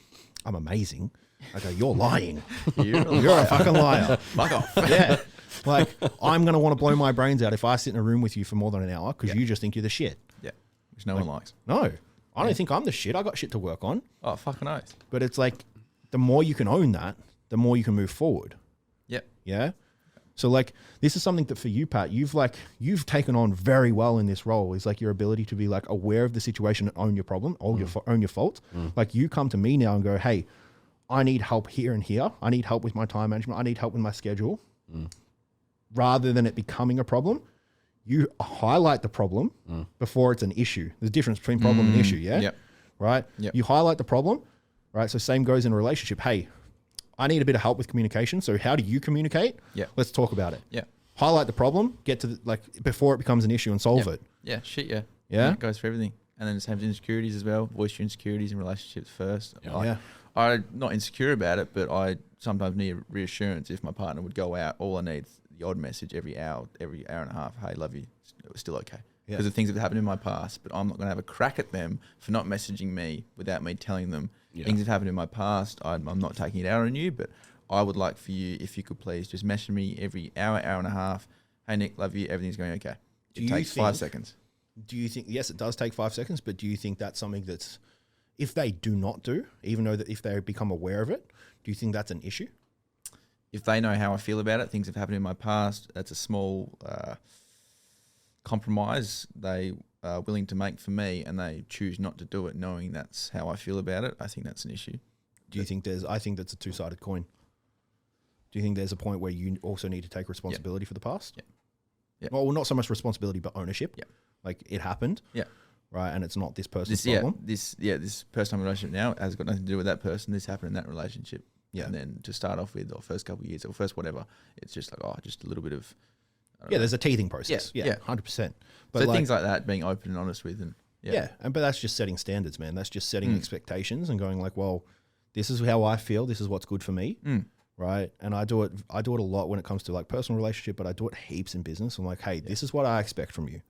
I'm amazing. I go, you're lying. You're a fucking liar. Fuck off. Yeah. Like, I'm going to want to blow my brains out if I sit in a room with you for more than an hour because you just think you're the shit. Yeah. Which no one likes. No. I don't think I'm the shit. I got shit to work on. Oh, fucking oath. But it's like, the more you can own that, the more you can move forward. Yep. Yeah. So like, this is something that for you, Pat, you've taken on very well in this role, is like your ability to be like aware of the situation and own your problem, own your fault. Like you come to me now and go, hey, I need help here and here. I need help with my time management. I need help with my schedule. Rather than it becoming a problem, you highlight the problem before it's an issue. There's a difference between problem and issue, yeah? Yep. Right? Yep. You highlight the problem, right? So same goes in a relationship. Hey, I need a bit of help with communication. So how do you communicate? Yeah. Let's talk about it. Yeah. Highlight the problem, get to before it becomes an issue and solve it. Yeah, shit, yeah. Yeah? It goes for everything. And then the same with insecurities as well. Voice your insecurities in relationships first. Yeah. I'm not insecure about it, but I sometimes need reassurance. If my partner would go out, all I need is the odd message every hour and a half. Hey, love you. It was still okay. Yeah. Because of things that happened in my past, but I'm not going to have a crack at them for not messaging me without me telling them things that happened in my past. I'm not taking it out on you, but I would like for you, if you could please, just message me every hour and a half. Hey, Nick, love you. Everything's going okay. It takes 5 seconds. Do you think, yes, it does take 5 seconds, but do you think that's something that's, if they do not do, even though that if they become aware of it, do you think that's an issue? If they know how I feel about it, things have happened in my past, that's a small compromise they are willing to make for me, and they choose not to do it knowing that's how I feel about it. I think that's an issue. Do you think I think that's a two-sided coin. Do you think there's a point where you also need to take responsibility for the past? Yeah. Well, not so much responsibility, but ownership. Yeah. Like it happened. Yeah. Right. And it's not this person's This problem. this person I'm in a relationship now has got nothing to do with that person. This happened in that relationship. Yeah. And then to start off with, or first couple of years, or first whatever, it's just like, just a little bit of... Yeah, there's a teething process. Yeah, Yeah, yeah. 100%. But so things like that, being open and honest with, and but that's just setting standards, man. That's just setting expectations and going like, well, this is how I feel. This is what's good for me, right? And I do it a lot when it comes to like personal relationship, but I do it heaps in business. I'm like, hey, this is what I expect from you,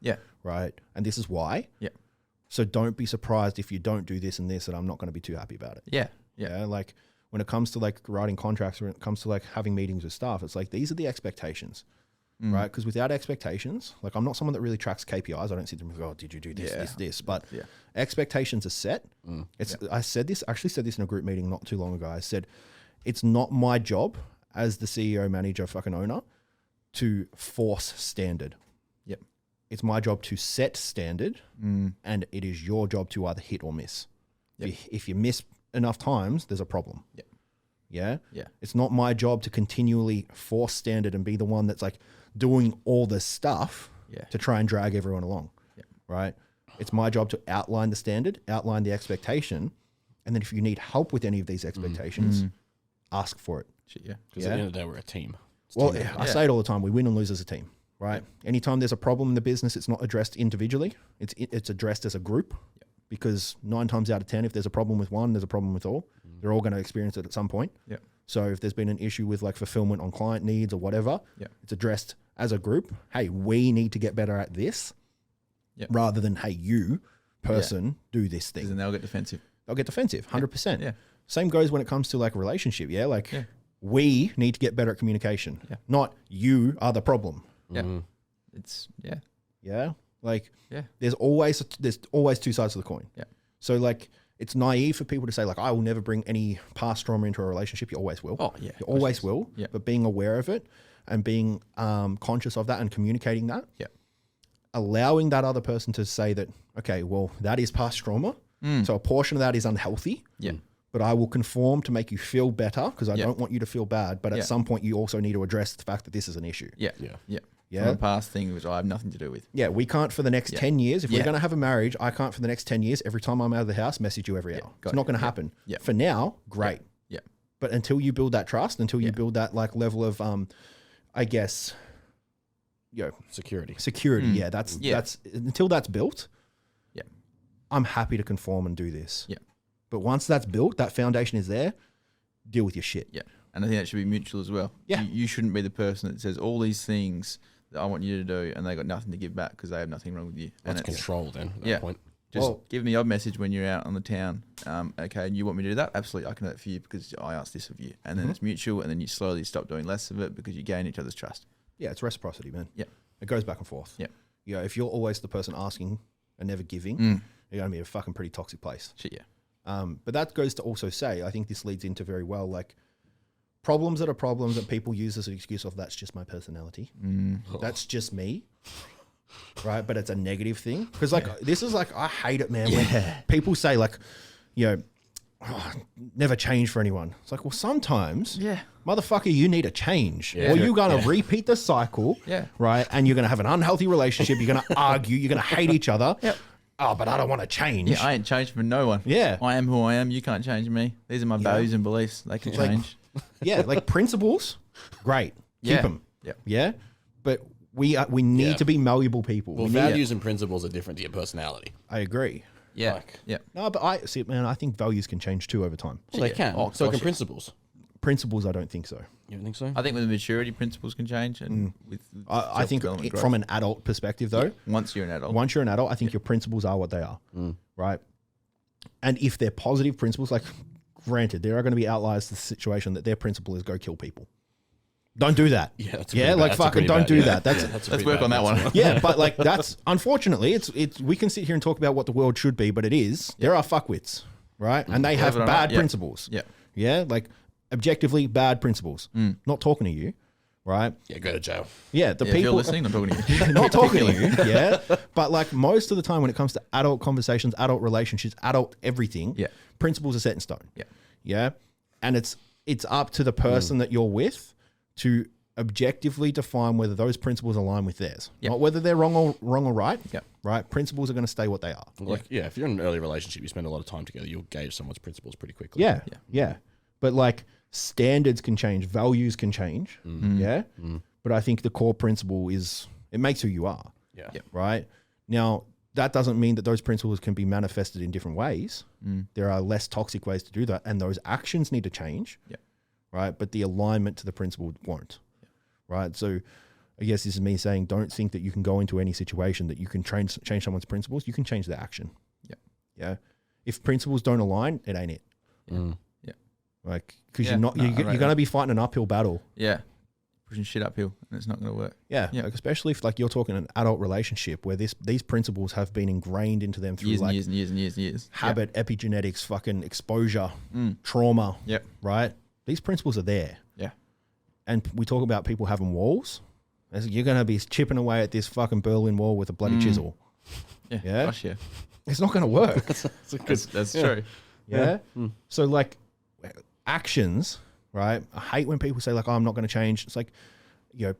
right? And this is why. Yeah. So don't be surprised if you don't do this and this, and I'm not going to be too happy about it. Yeah. Like when it comes to like writing contracts, or when it comes to like having meetings with staff, it's like these are the expectations. Right, because without expectations, like I'm not someone that really tracks KPIs. I don't sit there and go, "Oh, did you do this, this?" But expectations are set. I actually said this in a group meeting not too long ago. I said, "It's not my job as the CEO, manager, fucking owner, to force standard. Yep, it's my job to set standard, and it is your job to either hit or miss. Yep. If you miss enough times, there's a problem. Yep. Yeah. It's not my job to continually force standard and be the one that's like doing all the stuff to try and drag everyone along. Right. It's my job to outline the standard, outline the expectation. And then if you need help with any of these expectations, ask for it. Because at the end of the day, we're a team. I say it all the time. We win and lose as a team, right? Anytime there's a problem in the business, it's not addressed individually. It's addressed as a group, because 9 times out of 10, if there's a problem with one, there's a problem with all. They're all going to experience it at some point. So if there's been an issue with like fulfillment on client needs or whatever, it's addressed as a group. Hey, we need to get better at this, rather than, hey, you person do this thing. Because then they'll get defensive. They'll get defensive, 100%. Yeah. Same goes when it comes to like a relationship. We need to get better at communication, not you are the problem. It's there's always two sides to the coin. So like it's naive for people to say like, I will never bring any past trauma into a relationship. You always will. You always will. But being aware of it and being conscious of that and communicating that, allowing that other person to say that, okay, well, that is past trauma. So a portion of that is unhealthy. But I will conform to make you feel better, because I don't want you to feel bad. But at some point, you also need to address the fact that this is an issue. From a past thing which I have nothing to do with. We can't for the next 10 years. If we're going to have a marriage, I can't for the next 10 years, every time I'm out of the house, message you every hour. It's not going to happen. For now, great. But until you build that trust, until you build that like level of, I guess, security. That's until that's built. I'm happy to conform and do this. But once that's built, that foundation is there, deal with your shit. And I think that should be mutual as well. You shouldn't be the person that says all these things that I want you to do, and they got nothing to give back because they have nothing wrong with you. That's control then at that point. Just give me the odd message when you're out on the town. Okay, and you want me to do that? Absolutely, I can do that for you because I asked this of you. And then it's mutual, and then you slowly stop doing less of it because you gain each other's trust. It's reciprocity, man. It goes back and forth. If you're always the person asking and never giving, you're going to be a fucking pretty toxic place. But that goes to also say, I think this leads into very well, like problems that are problems that people use as an excuse of that's just my personality. That's just me. Right. But it's a negative thing. Because like, this is like, I hate it, man. When people say like, never change for anyone. It's like, well, sometimes, motherfucker, you need a change. Yeah. Or you're going to repeat the cycle, right? And you're going to have an unhealthy relationship. You're going to argue. You're going to hate each other. Yep. Oh, but I don't want to change. Yeah, I ain't changed for no one. Yeah. I am who I am. You can't change me. These are my values and beliefs. They can change. Yeah, like principles, great. Keep them. Yeah. Yeah. But we need to be malleable people. Well, values and principles are different to your personality. I agree. Yeah. Like- yeah. No, but I think values can change too over time. Well, they can. Oh, So gosh, can yeah. principles. Principles, I don't think so. You don't think so? I think with maturity, principles can change. And with I think self-development growth. from an adult perspective, though, once you're an adult. once you're an adult, I think your principles are what they are, right? And if they're positive principles, like granted, there are going to be outliers to the situation that their principle is go kill people. Don't do that. Yeah, that's fucking don't do that. Let's work on that one. Yeah, but like that's unfortunately, it's we can sit here and talk about what the world should be, but it is there are fuckwits, right? And they have Believe it or bad not, principles. Yeah. Yeah, like objectively bad principles. Not talking to you, right? Yeah, go to jail. Yeah, the Yeah, if you're people listening, I'm talking to you. not talking to you, yeah. But like most of the time when it comes to adult conversations, adult relationships, adult everything, Yeah. principles are set in stone. Yeah. Yeah. And it's up to the person that you're with to objectively define whether those principles align with theirs. Yeah. Not whether they're wrong or right. Yeah. Right? Principles are going to stay what they are. Like, if you're in an early relationship, you spend a lot of time together, you'll gauge someone's principles pretty quickly. Yeah. Yeah. But like standards can change, values can change. Yeah. But I think the core principle is it makes who you are. Yeah. Right? Now, that doesn't mean that those principles can be manifested in different ways. There are less toxic ways to do that. And those actions need to change. Yeah. Right? But the alignment to the principle won't. Right? So I guess this is me saying don't think that you can go into any situation that you can change someone's principles. You can change the action. Yeah. Yeah. If principles don't align, it ain't it. Yeah. Like, because Yeah, you're going to be fighting an uphill battle. Yeah. Pushing shit uphill and it's not going to work. Yeah, Yeah. Like especially if like you're talking an adult relationship where these principles have been ingrained into them through Years and like years and years and years and years. habit, epigenetics, fucking exposure, trauma. Yep. Right? These principles are there. Yeah. And we talk about people having walls. You're going to be chipping away at this fucking Berlin Wall with a bloody chisel. Yeah. Yeah? Gosh, yeah. It's not going to work. That's true. Yeah. So like actions, right? I hate when people say like, "Oh, I'm not going to change." It's like, you know,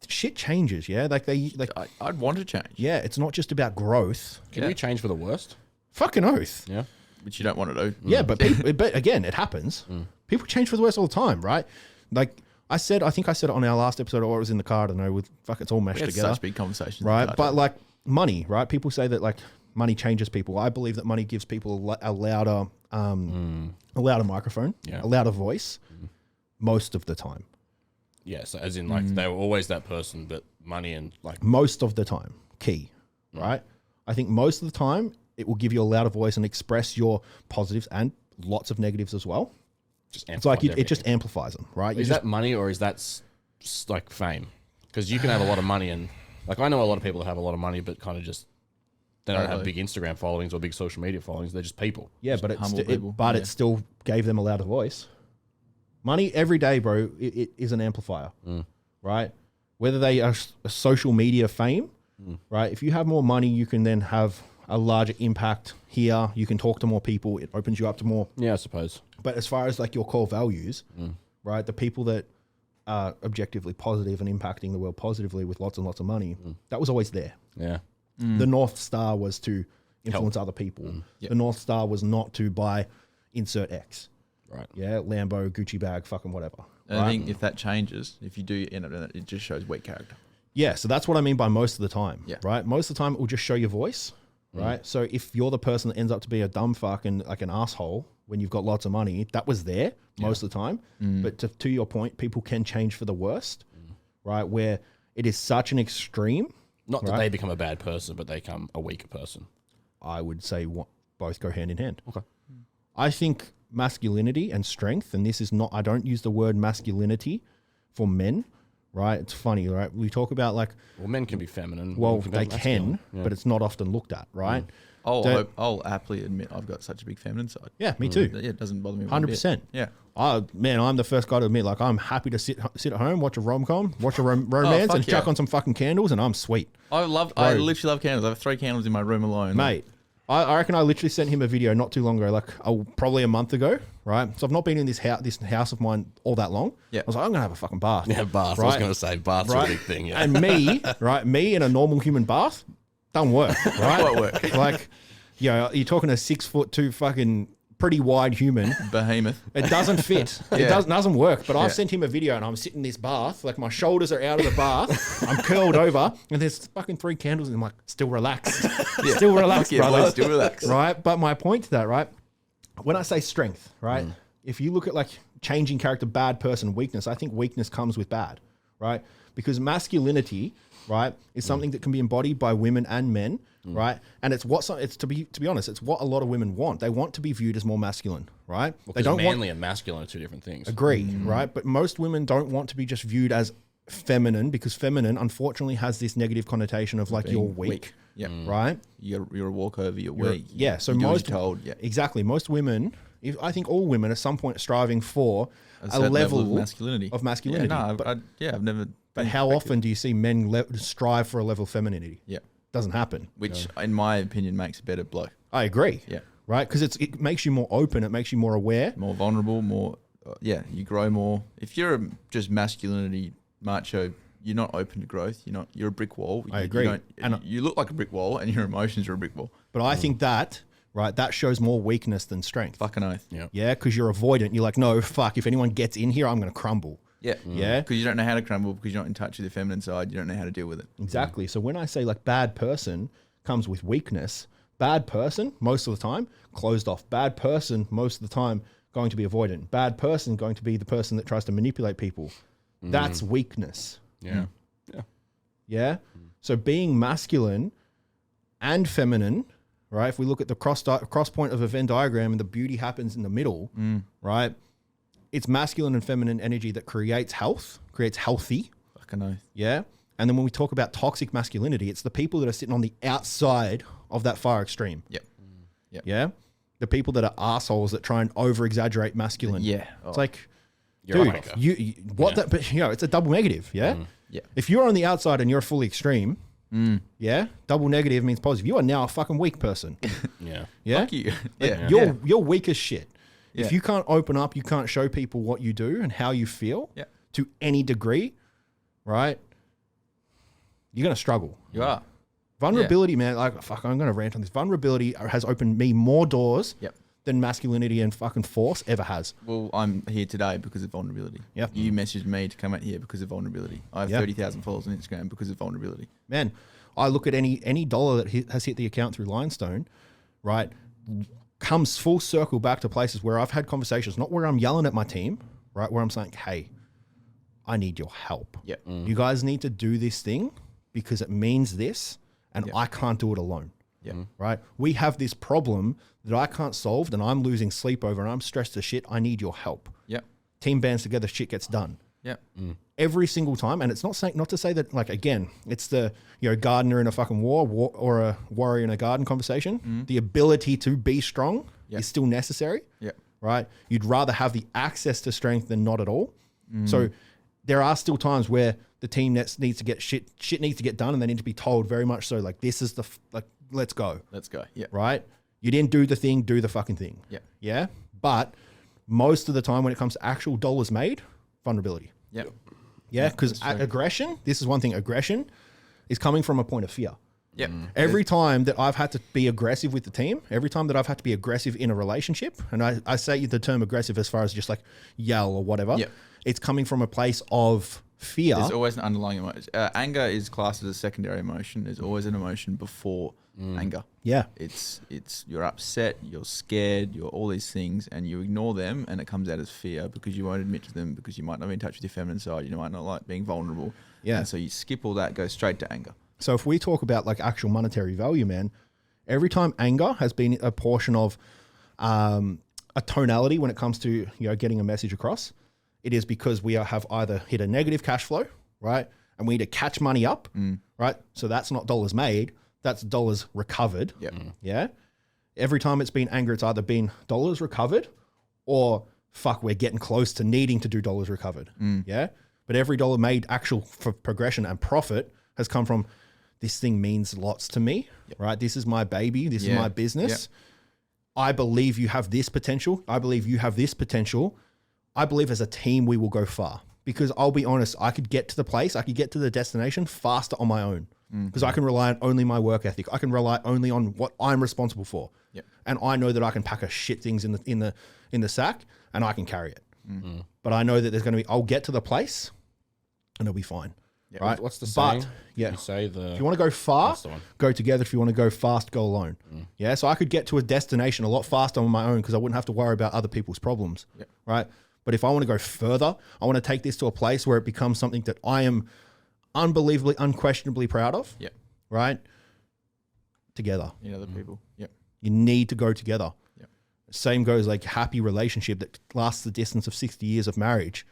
shit changes. Yeah. Like I'd want to change. yeah. It's not just about growth. Can we change for the worst? Fucking oath. Yeah. Which you don't want to do. Yeah, but but again, it happens. People change for the worse all the time, right? Like I think I said it on our last episode, or it was in the car. I don't know. It's all meshed We had together, such big conversations. right? But like money, right? People say that like money changes people. I believe that money gives people a louder microphone, Yeah. a louder voice, most of the time. Yeah. So as in like they were always that person, but money and like Most of the time, key, right? I think most of the time it will give you a louder voice and express your positives and lots of negatives as well. just It's like amplifies it just amplifies them, right? Is that money or is that like fame? Because you can have a lot of money and like I know a lot of people that have a lot of money, but kind of just they don't have big Instagram followings or big social media followings. They're just people. Yeah, but humble people. it still gave them a louder voice. Money every day, bro, it is an amplifier, right? Whether they are a social media fame, right? If you have more money, you can then have a larger impact here. You can talk to more people. It opens you up to more. Yeah, I suppose. But as far as like your core values, right? The people that are objectively positive and impacting the world positively with lots and lots of money, that was always there. Yeah. The North Star was to influence other people. The North Star was not to buy insert X. Right. Yeah, Lambo, Gucci bag, fucking whatever. And I think if that changes, if you do end up doing that, it just shows weak character. Yeah, so that's what I mean by most of the time. Yeah. Right? Most of the time it will just show your voice. Right? So if you're the person that ends up to be a dumb fuck and like an asshole when you've got lots of money, that was there most of the time. But to your point, people can change for the worst. Right? Where it is such an extreme. Not that they become a bad person, but they become a weaker person. I would say both go hand in hand. Okay. I think masculinity and strength, and this is not, I don't use the word masculinity for men, right? It's funny, right? We talk about like, Well, men can be feminine. well, women they be masculine. can, but it's not often looked at, right? I'll happily admit I've got such a big feminine side. Yeah, me too. Yeah, it doesn't bother me. 100%. Yeah. Man, I'm the first guy to admit, like, I'm happy to sit at home, watch a rom-com, watch a romance, fuck and chuck on some fucking candles, and I'm sweet. I literally love candles. I have 3 candles in my room alone. Mate, I reckon I literally sent him a video not too long ago, like probably a month ago, right? So I've not been in this house of mine all that long. Yeah. I was like, I'm going to have a fucking bath. Yeah, bath. I was going to say bath's a big thing. Yeah. And me in a normal human bath, don't work, right? Won't work. Like, you're talking a 6'2" fucking pretty wide human. Behemoth. It doesn't fit. It doesn't work. But I've sent him a video and I'm sitting in this bath, like my shoulders are out of the bath. I'm curled over and there's fucking 3 candles and I'm like, still relaxed. Still relaxed, brother. Still relaxed. Right? But my point to that, right? When I say strength, right? If you look at like changing character, bad person, weakness, I think weakness comes with bad, right? Because masculinity, right, is something that can be embodied by women and men, right? And it's to be honest, it's what a lot of women want. They want to be viewed as more masculine, right? Well, they don't manly and masculine are two different things. Agree, right? But most women don't want to be just viewed as feminine because feminine, unfortunately, has this negative connotation of like you're weak. Yeah. Right? You're a walkover, you're weak. Yeah. So you do as most you're told. Yeah. Exactly. Most women, I think all women at some point are striving for a certain level of masculinity. I've never. But how often do you see men strive for a level of femininity? Yeah. Doesn't happen. Which, in my opinion, makes a better bloke. I agree. Yeah. Right? Because it makes you more open. It makes you more aware. More vulnerable, more, you grow more. If you're just masculinity macho, you're not open to growth. You're a brick wall. I agree. You look like a brick wall and your emotions are a brick wall. But I think that shows more weakness than strength. Fucking oath. Yeah. Yeah, because you're avoidant. You're like, no, fuck, if anyone gets in here, I'm going to crumble. Yeah. Yeah. Because you don't know how to crumble, because you're not in touch with your feminine side. You don't know how to deal with it. Exactly. So when I say like bad person comes with weakness, bad person, most of the time, closed off. Bad person, most of the time, going to be avoidant. Bad person, going to be the person that tries to manipulate people. That's weakness. Yeah. Yeah. So being masculine and feminine, right? If we look at the cross point of a Venn diagram and the beauty happens in the middle, right? It's masculine and feminine energy that creates health, creates healthy. Fucking oath. Yeah. And then when we talk about toxic masculinity, it's the people that are sitting on the outside of that far extreme. Yep. Yeah. The people that are assholes that try and over exaggerate masculine. Yeah. It's like, You're dude, a wanker. you what that, but it's a double negative. Yeah. Yeah. If you're on the outside and you're fully extreme, yeah, double negative means positive. You are now a fucking weak person. Yeah. Yeah. Fuck you. Yeah. You're weak as shit. Yeah. If you can't open up, you can't show people what you do and how you feel to any degree, right? You're going to struggle. You are. Vulnerability, man, like, fuck, I'm going to rant on this. Vulnerability has opened me more doors than masculinity and fucking force ever has. Well, I'm here today because of vulnerability. Yep. You messaged me to come out here because of vulnerability. I have 30,000 followers on Instagram because of vulnerability. Man, I look at any dollar that has hit the account through Lionstone, right, comes full circle back to places where I've had conversations, not where I'm yelling at my team, right, where I'm saying, hey, I need your help. Yep. You guys need to do this thing because it means this, and I can't do it alone. Yeah. Right? We have this problem that I can't solve, and I'm losing sleep over, and I'm stressed as shit. I need your help. Yep. Team bands together, shit gets done. Yep. Every single time, and it's not to say that, like, again, it's the gardener in a fucking war or a warrior in a garden conversation. The ability to be strong is still necessary. Yep. Right? You'd rather have the access to strength than not at all. So there are still times where the team needs to get shit needs to get done, and they need to be told very much so, like, this is let's go. Let's go. Yeah. Right? You didn't do the thing, do the fucking thing. Yeah. Yeah? But most of the time when it comes to actual dollars made, vulnerability. Yep. Yeah, because aggression, this is one thing, aggression is coming from a point of fear. Yep. Every time that I've had to be aggressive with the team, every time that I've had to be aggressive in a relationship, and I say the term aggressive as far as just like yell or whatever, it's coming from a place of fear. There's always an underlying emotion. Anger is classed as a secondary emotion. There's always an emotion before anger. Yeah. It's you're upset, you're scared, you're all these things, and you ignore them, and it comes out as fear because you won't admit to them, because you might not be in touch with your feminine side, you might not like being vulnerable. Yeah. And so you skip all that, go straight to anger. So if we talk about like actual monetary value, man, every time anger has been a portion of a tonality when it comes to getting a message across, it is because we have either hit a negative cash flow, right? And we need to catch money up, right? So that's not dollars made, that's dollars recovered. Yep. Yeah. Every time it's been anger, it's either been dollars recovered or fuck, we're getting close to needing to do dollars recovered. Yeah. But every dollar made actual for progression and profit has come from this thing means lots to me, right? This is my baby. This is my business. I believe you have this potential. I believe you have this potential. I believe as a team, we will go far. Because I'll be honest, I could get to the place, I could get to the destination faster on my own. Because I can rely on only my work ethic. I can rely only on what I'm responsible for. And I know that I can pack a shit things in the sack and I can carry it. But I know that there's going to be, I'll get to the place and it'll be fine. Right? What's the saying? Yeah. You say If you want to go far, go together. If you want to go fast, go alone. Yeah. So I could get to a destination a lot faster on my own because I wouldn't have to worry about other people's problems. Right. But if I want to go further, I want to take this to a place where it becomes something that I am unbelievably, unquestionably proud of. Right. Together. Other people. You need to go together. Same goes like happy relationship that lasts the distance of 60 years of marriage.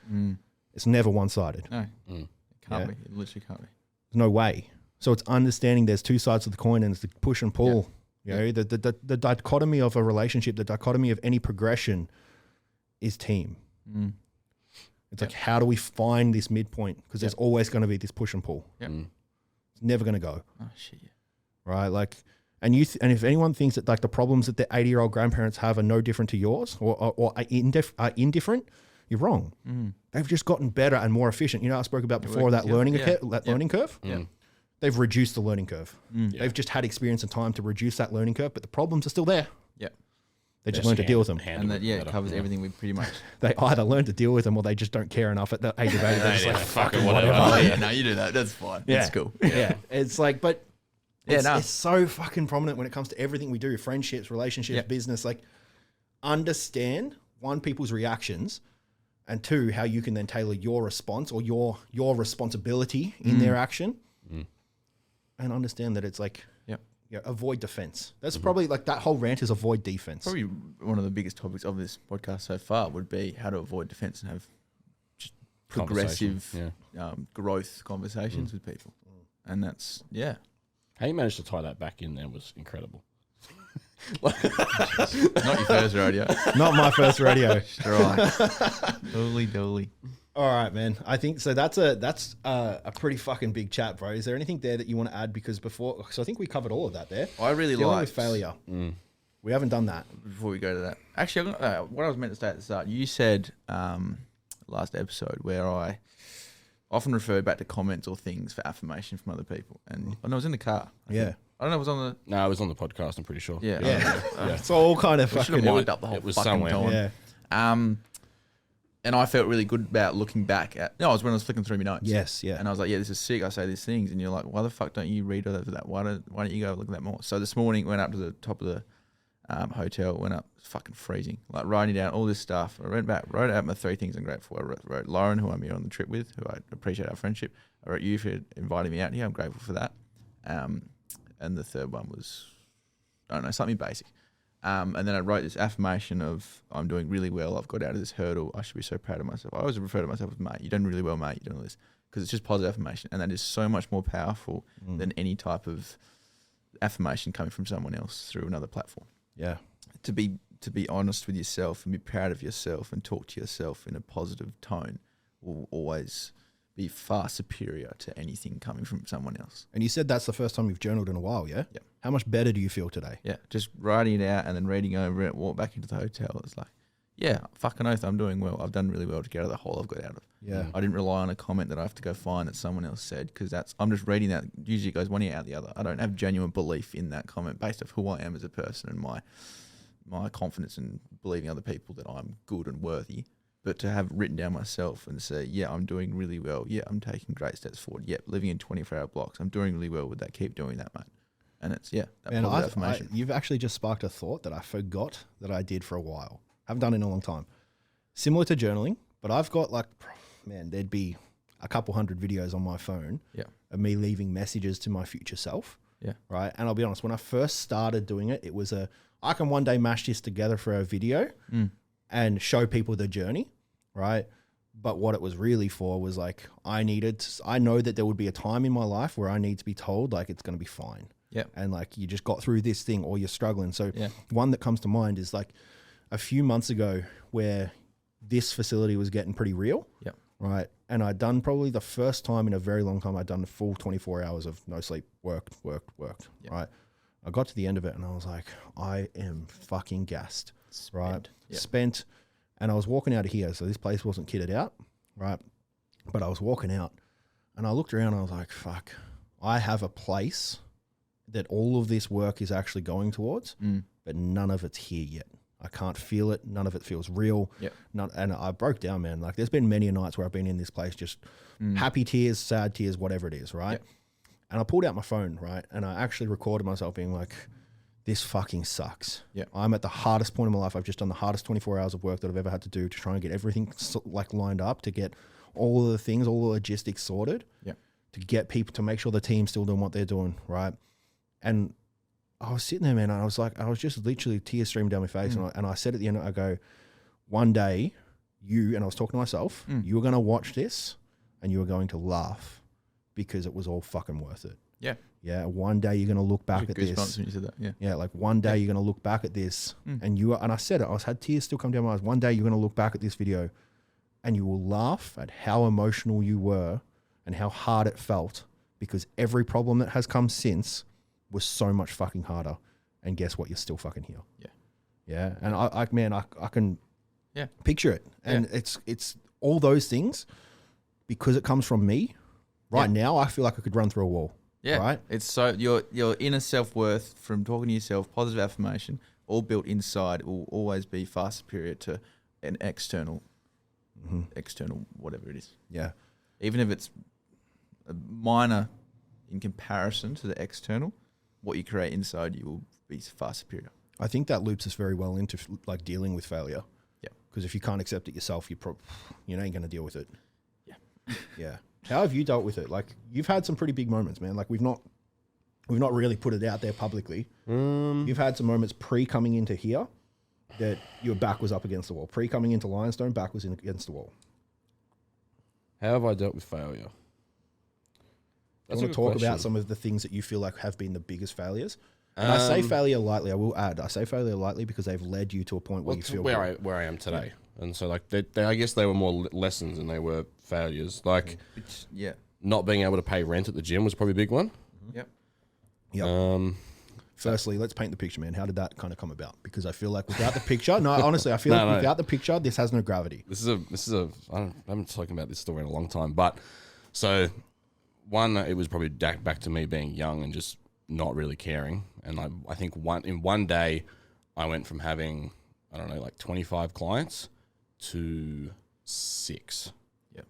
It's never one-sided. No. It can't be. It literally can't be. There's no way. So it's understanding there's two sides of the coin and it's the push and pull. You know, the dichotomy of a relationship, the dichotomy of any progression is team. It's like, how do we find this midpoint? Because there's always going to be this push and pull. It's never going to go. Oh, shit. Right? Like, and if anyone thinks that like the problems that their 80-year-old grandparents have are no different to yours or are indifferent, you're wrong. They've just gotten better and more efficient. You know, I spoke about before that learning curve. They've reduced the learning curve. They've just had experience and time to reduce that learning curve, but the problems are still there. They just learn to deal with them. And that, it covers everything we pretty much... They either learn to deal with them or they just don't care enough at the age of 80. They're just like, fucking whatever. Oh, no, you do that. That's fine. That's cool. It's like, but it's so fucking prominent when it comes to everything we do, friendships, relationships, business. Like, understand, one, people's reactions, and two, how you can then tailor your response or your responsibility in their action. And understand that it's like... avoid defense. That's probably like that whole rant is avoid defense. Probably one of the biggest topics of this podcast so far would be how to avoid defense and have just progressive growth conversations with people. And that's, How you managed to tie that back in there was incredible. Not your first rodeo. Not my first rodeo. Right. Dolly. All right, man. I think so. That's a pretty fucking big chat, bro. Is there anything there that you want to add? Because I think we covered all of that there. I really Dealing like with failure. We haven't done that before we go to that. Actually, what I was meant to say at the start, you said last episode where I often refer back to comments or things for affirmation from other people, and I was in the car. I don't know. If it was on the. No, it was on the podcast. I'm pretty sure. It's all kind of fucking. It up the whole fucking somewhere. time. And I felt really good about looking back at... No, it was when I was flicking through my notes. Yes, And I was like, this is sick. I say these things. And you're like, why the fuck don't you read over that? Why don't you go look at that more? So this morning, went up to the top of the hotel, went up, fucking freezing. Like, writing down all this stuff. I wrote out my 3 things I'm grateful for. I wrote Lauren, who I'm here on the trip with, who I appreciate our friendship. I wrote you for inviting me out here. I'm grateful for that. And the third one was, I don't know, something basic. And then I wrote this affirmation of, I'm doing really well. I've got out of this hurdle. I should be so proud of myself. I always refer to myself as, mate, you're doing really well, mate. You're doing all this. Because it's just positive affirmation. And that is so much more powerful than any type of affirmation coming from someone else through another platform. Yeah. To be honest with yourself and be proud of yourself and talk to yourself in a positive tone will always be far superior to anything coming from someone else. And you said that's the first time you've journaled in a while, yeah? Yeah. How much better do you feel today? Yeah, just writing it out and then reading over it, walk back into the hotel. It's like, fucking oath, I'm doing well. I've done really well to get out of the hole I've got out of. Yeah. I didn't rely on a comment that I have to go find that someone else said because I'm just reading that. Usually it goes one ear out the other. I don't have genuine belief in that comment based off who I am as a person and my confidence in believing other people that I'm good and worthy. But to have written down myself and say, I'm doing really well. Yeah, I'm taking great steps forward. Yeah, living in 24-hour blocks. I'm doing really well with that. Keep doing that, mate. And it's, that positive affirmation. You've actually just sparked a thought that I forgot that I did for a while. Haven't done it in a long time. Similar to journaling, but I've got there'd be a couple hundred videos on my phone of me leaving messages to my future self. Yeah. Right. And I'll be honest, when I first started doing it, it was I can one day mash this together for a video and show people the journey. Right. But what it was really for was like, I know that there would be a time in my life where I need to be told like, it's going to be fine. Yeah. And like, you just got through this thing or you're struggling. So one that comes to mind is like a few months ago where this facility was getting pretty real. Yeah. Right. And I'd done probably the first time in a very long time, I'd done the full 24 hours of no sleep, worked, right? I got to the end of it and I was like, I am fucking gassed, right? Spent. And I was walking out of here. So this place wasn't kitted out, right? But I was walking out and I looked around and I was like, fuck, I have a place that all of this work is actually going towards, but none of it's here yet. I can't feel it. None of it feels real. Yep. And I broke down, man. Like there's been many nights where I've been in this place, just happy tears, sad tears, whatever it is, right? Yep. And I pulled out my phone, right? And I actually recorded myself being like, this fucking sucks. Yep. I'm at the hardest point in my life. I've just done the hardest 24 hours of work that I've ever had to do to try and get everything like lined up, to get all of the things, all the logistics sorted, to get people, to make sure the team's still doing what they're doing, right? And I was sitting there, man, and I was like, I was just literally tears streaming down my face. And I said at the end, I go, one day and I was talking to myself, you are going to watch this and you are going to laugh because it was all fucking worth it. Yeah. Yeah. One day you're going to look back at this. When you said that. Yeah. Yeah. Like one day you're going to look back at this and and I said it, had tears still come down my eyes. One day you're going to look back at this video and you will laugh at how emotional you were and how hard it felt, because every problem that has come since was so much fucking harder. And guess what? You're still fucking here. Yeah. Yeah. And I can picture it. And it's all those things, because it comes from me. Right now, I feel like I could run through a wall. Yeah. Right. It's so your inner self-worth from talking to yourself, positive affirmation, all built inside, will always be far superior to an external whatever it is. Yeah. Even if it's a minor in comparison to the external, what you create inside you will be far superior. I think that loops us very well into like dealing with failure. Yeah. Because if you can't accept it yourself, you ain't going to deal with it. Yeah. Yeah. How have you dealt with it? Like, you've had some pretty big moments, man. Like, we've not really put it out there publicly. You've had some moments pre-coming into here that your back was up against the wall. Pre-coming into Lionstone, back was against the wall. How have I dealt with failure? I want to talk about some of the things that you feel like have been the biggest failures. And I say failure lightly. I will add, I say failure lightly because they've led you to a point where you feel where I am today. Yeah. And so, like, I guess they were more lessons than they were failures. Like, not being able to pay rent at the gym was probably a big one. Yep. Firstly, let's paint the picture, man. How did that kind of come about? Because I feel like without the picture, honestly, I feel like without the picture, this has no gravity. This is a. I haven't talking about this story in a long time, but so one, it was probably back to me being young and just not really caring. And I think in one day, I went from having, I don't know, like 25 clients to 6. Yep.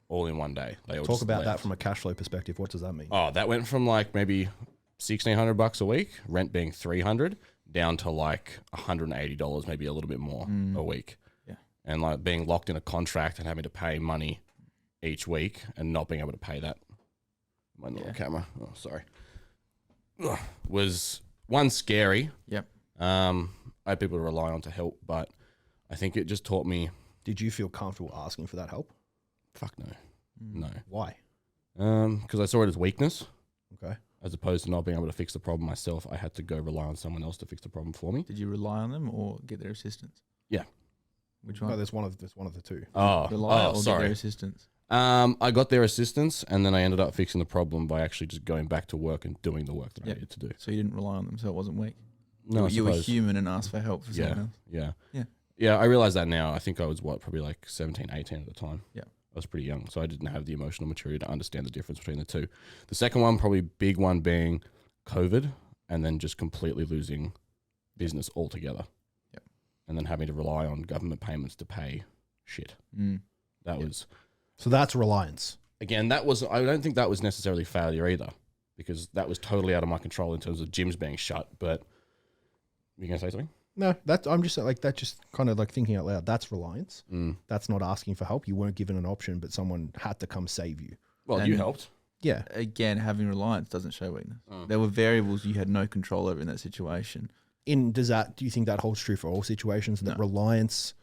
All in one day. They all talk about that from a cash flow perspective. What does that mean? Oh, that went from like maybe $1,600 a week, rent being $300, down to like $180, maybe a little bit more a week. Yeah. And like being locked in a contract and having to pay money each week and not being able to pay that. My little camera. Oh, sorry. Was one scary. Yep. I had people to rely on to help, but I think it just taught me. Did you feel comfortable asking for that help? Fuck no. No. Why? Because I saw it as weakness. Okay. As opposed to not being able to fix the problem myself, I had to go rely on someone else to fix the problem for me. Did you rely on them or get their assistance? Yeah. Which one? No, there's one of the two. Rely or sorry. Get their assistance? I got their assistance, and then I ended up fixing the problem by actually just going back to work and doing the work that I needed to do. So you didn't rely on them, so it wasn't weak? No, you were human and asked for help for someone else? Yeah, I realize that now. I think I was, probably like 17, 18 at the time. Yeah. I was pretty young, so I didn't have the emotional maturity to understand the difference between the two. The second one, probably big one, being COVID, and then just completely losing business altogether. Yep. And then having to rely on government payments to pay shit. That was... So that's reliance. Again, I don't think that was necessarily failure either, because that was totally out of my control in terms of gyms being shut. But you going to say something? No, I'm just like, that just kind of like thinking out loud. That's reliance. That's not asking for help. You weren't given an option, but someone had to come save you. Well, you helped. Yeah. Again, having reliance doesn't show weakness. There were variables you had no control over in that situation. Do you think that holds true for all situations? That reliance,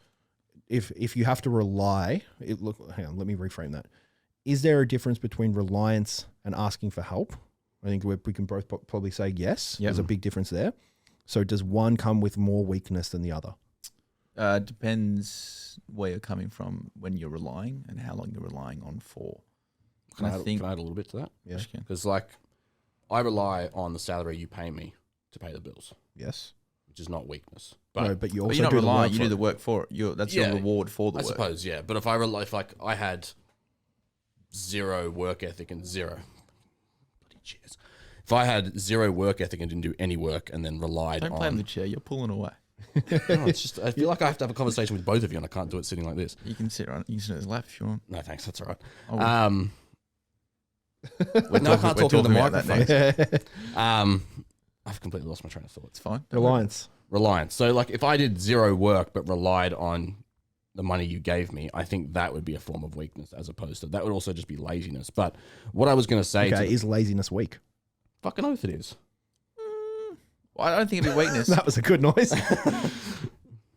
if you have to rely, hang on, let me reframe that. Is there a difference between reliance and asking for help? I think we can both probably say yes. Yep. There's a big difference there. So does one come with more weakness than the other? Depends where you're coming from when you're relying and how long you're relying on for. Can I add a little bit to that? Yeah. Because like, I rely on the salary you pay me to pay the bills, Yes. which is not weakness. But you But also you're not do the relying. work You for do it. the work for it. That's Yeah, your reward for the I work. suppose, yeah. But if I had zero work ethic and zero bloody cheers. If I had zero work ethic and didn't do any work and then relied Don't play on on the chair. You're pulling away. no, it's just I feel like I have to have a conversation with both of you and I can't do it sitting like this. You can sit on. You can sit on his lap if you want. No, thanks, that's all right. Oh, No, I can't talk to the talking about that microphone. next. I've completely lost my train of thought. It's fine. Reliance. Reliance. So like if I did zero work but relied on the money you gave me, I think that would be a form of weakness as opposed to that would also just be laziness. But what I was going to say Okay, is laziness weak? fucking oath it is. Well, I don't think it'd be weakness. That was a good noise.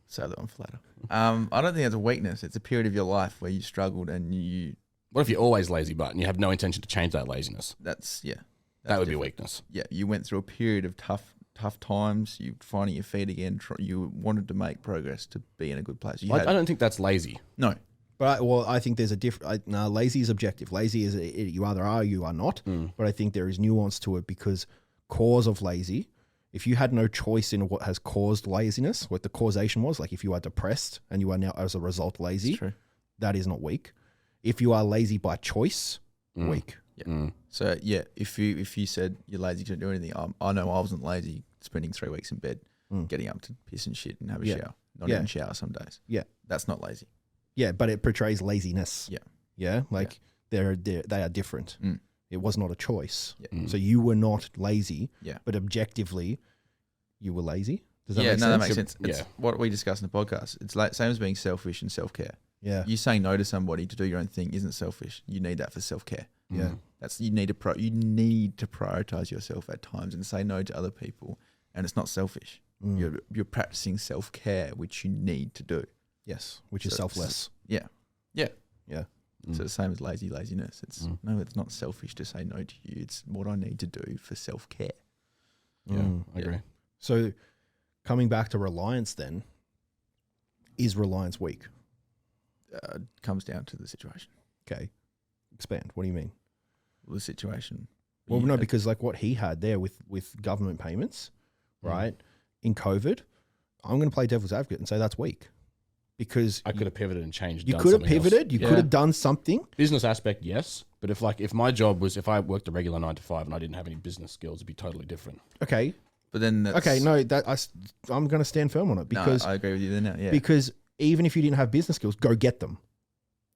So that one flatter. I don't think it's a weakness. It's a period of your life where you struggled and you. What if you're always lazy but and you have no intention to change that laziness? That's yeah. That would be different. weakness. Yeah, you went through a period of tough times. You finding your feet again. You wanted to make progress to be in a good place. I don't think that's lazy. No, But I think there's a different. No, lazy is objective. Lazy is you either are or you are not. But I think there is nuance to it because cause of lazy. If you had no choice in what has caused laziness, what the causation was, like if you are depressed and you are now as a result lazy, it's true. that is not weak. If you are lazy by choice, weak. Yeah. So yeah, if you said you're lazy, you don't do anything. I know I wasn't lazy. Spending 3 weeks in bed, getting up to piss and shit and have a shower. Not even shower some days. Yeah. That's not lazy. Yeah, but it portrays laziness. Yeah. Yeah, like they are different. It was not a choice. Yeah. So you were not lazy. Yeah. But objectively, you were lazy. Does that Yeah, make no, sense? that makes sense. It's Yeah. what we discussed in the podcast. It's like same as being selfish and self-care. Yeah. You saying no to somebody to do your own thing isn't selfish. You need that for self-care. Yeah. That's you need to prioritize yourself at times and say no to other people, and it's not selfish. You're practicing self-care, which you need to do. Yes, which is So- selfless. Yeah. Yeah. So the same as laziness. It's no, it's not selfish to say no to you. It's what I need to do for self-care. Yeah, I agree. So coming back to reliance then, is reliance weak? Comes down to the situation. Okay. Expand. What do you mean? The situation. Well, You- no, because like what he had there with government payments, right? In COVID, I'm going to play devil's advocate and say that's weak. Because I could have pivoted and changed. you done could have something else. pivoted, you Yeah. could have done something. Business aspect, yes. But if my job was if I worked a regular 9 to 5 and I didn't have any business skills, it'd be totally different. Okay. But then that's, Okay, no, I'm going to stand firm on it because no, I agree with you there now. Yeah, because even if you didn't have business skills, go get them.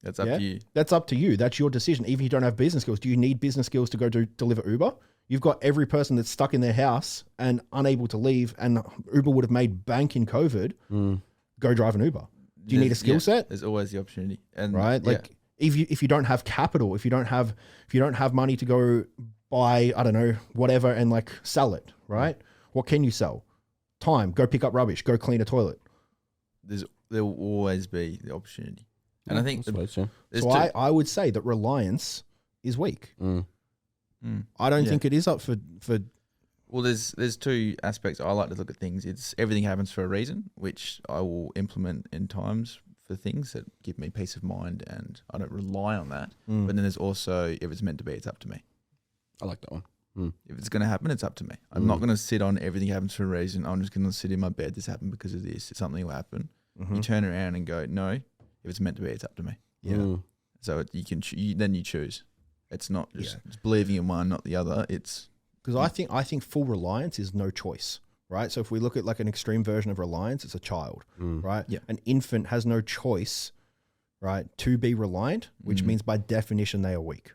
that's up yeah? to you. That's up to you. That's your decision. Even if you don't have business skills, do you need business skills to go deliver Uber? You've got every person that's stuck in their house and unable to leave, and Uber would have made bank in COVID. Go drive an Uber. Do you need a skill set? There's always the opportunity, and Right? yeah. Like if you don't have capital, if you don't have money to go buy, I don't know, whatever, and like sell it, right? What can you sell? Time. Go pick up rubbish. Go clean a toilet. there will always be the opportunity, and I think suppose, yeah. there's So two- I would say that reliance is weak. Mm. I don't Yeah. think it is up for Well, there's two aspects I like to look at things. It's everything happens for a reason, which I will implement in times for things that give me peace of mind, and I don't rely on that. But then there's also if it's meant to be, it's up to me. I like that one. If it's going to happen, it's up to me. I'm not going to sit on everything happens for a reason. I'm just going to sit in my bed. This happened because of this. Something will happen. You turn around and go, no. If it's meant to be, it's up to me. yeah. So you can then you choose. It's not just believing in one, not the other. It's Because I think full reliance is no choice, right? So if we look at like an extreme version of reliance, it's a child, right? Yeah. An infant has no choice, right, to be reliant, which means by definition they are weak.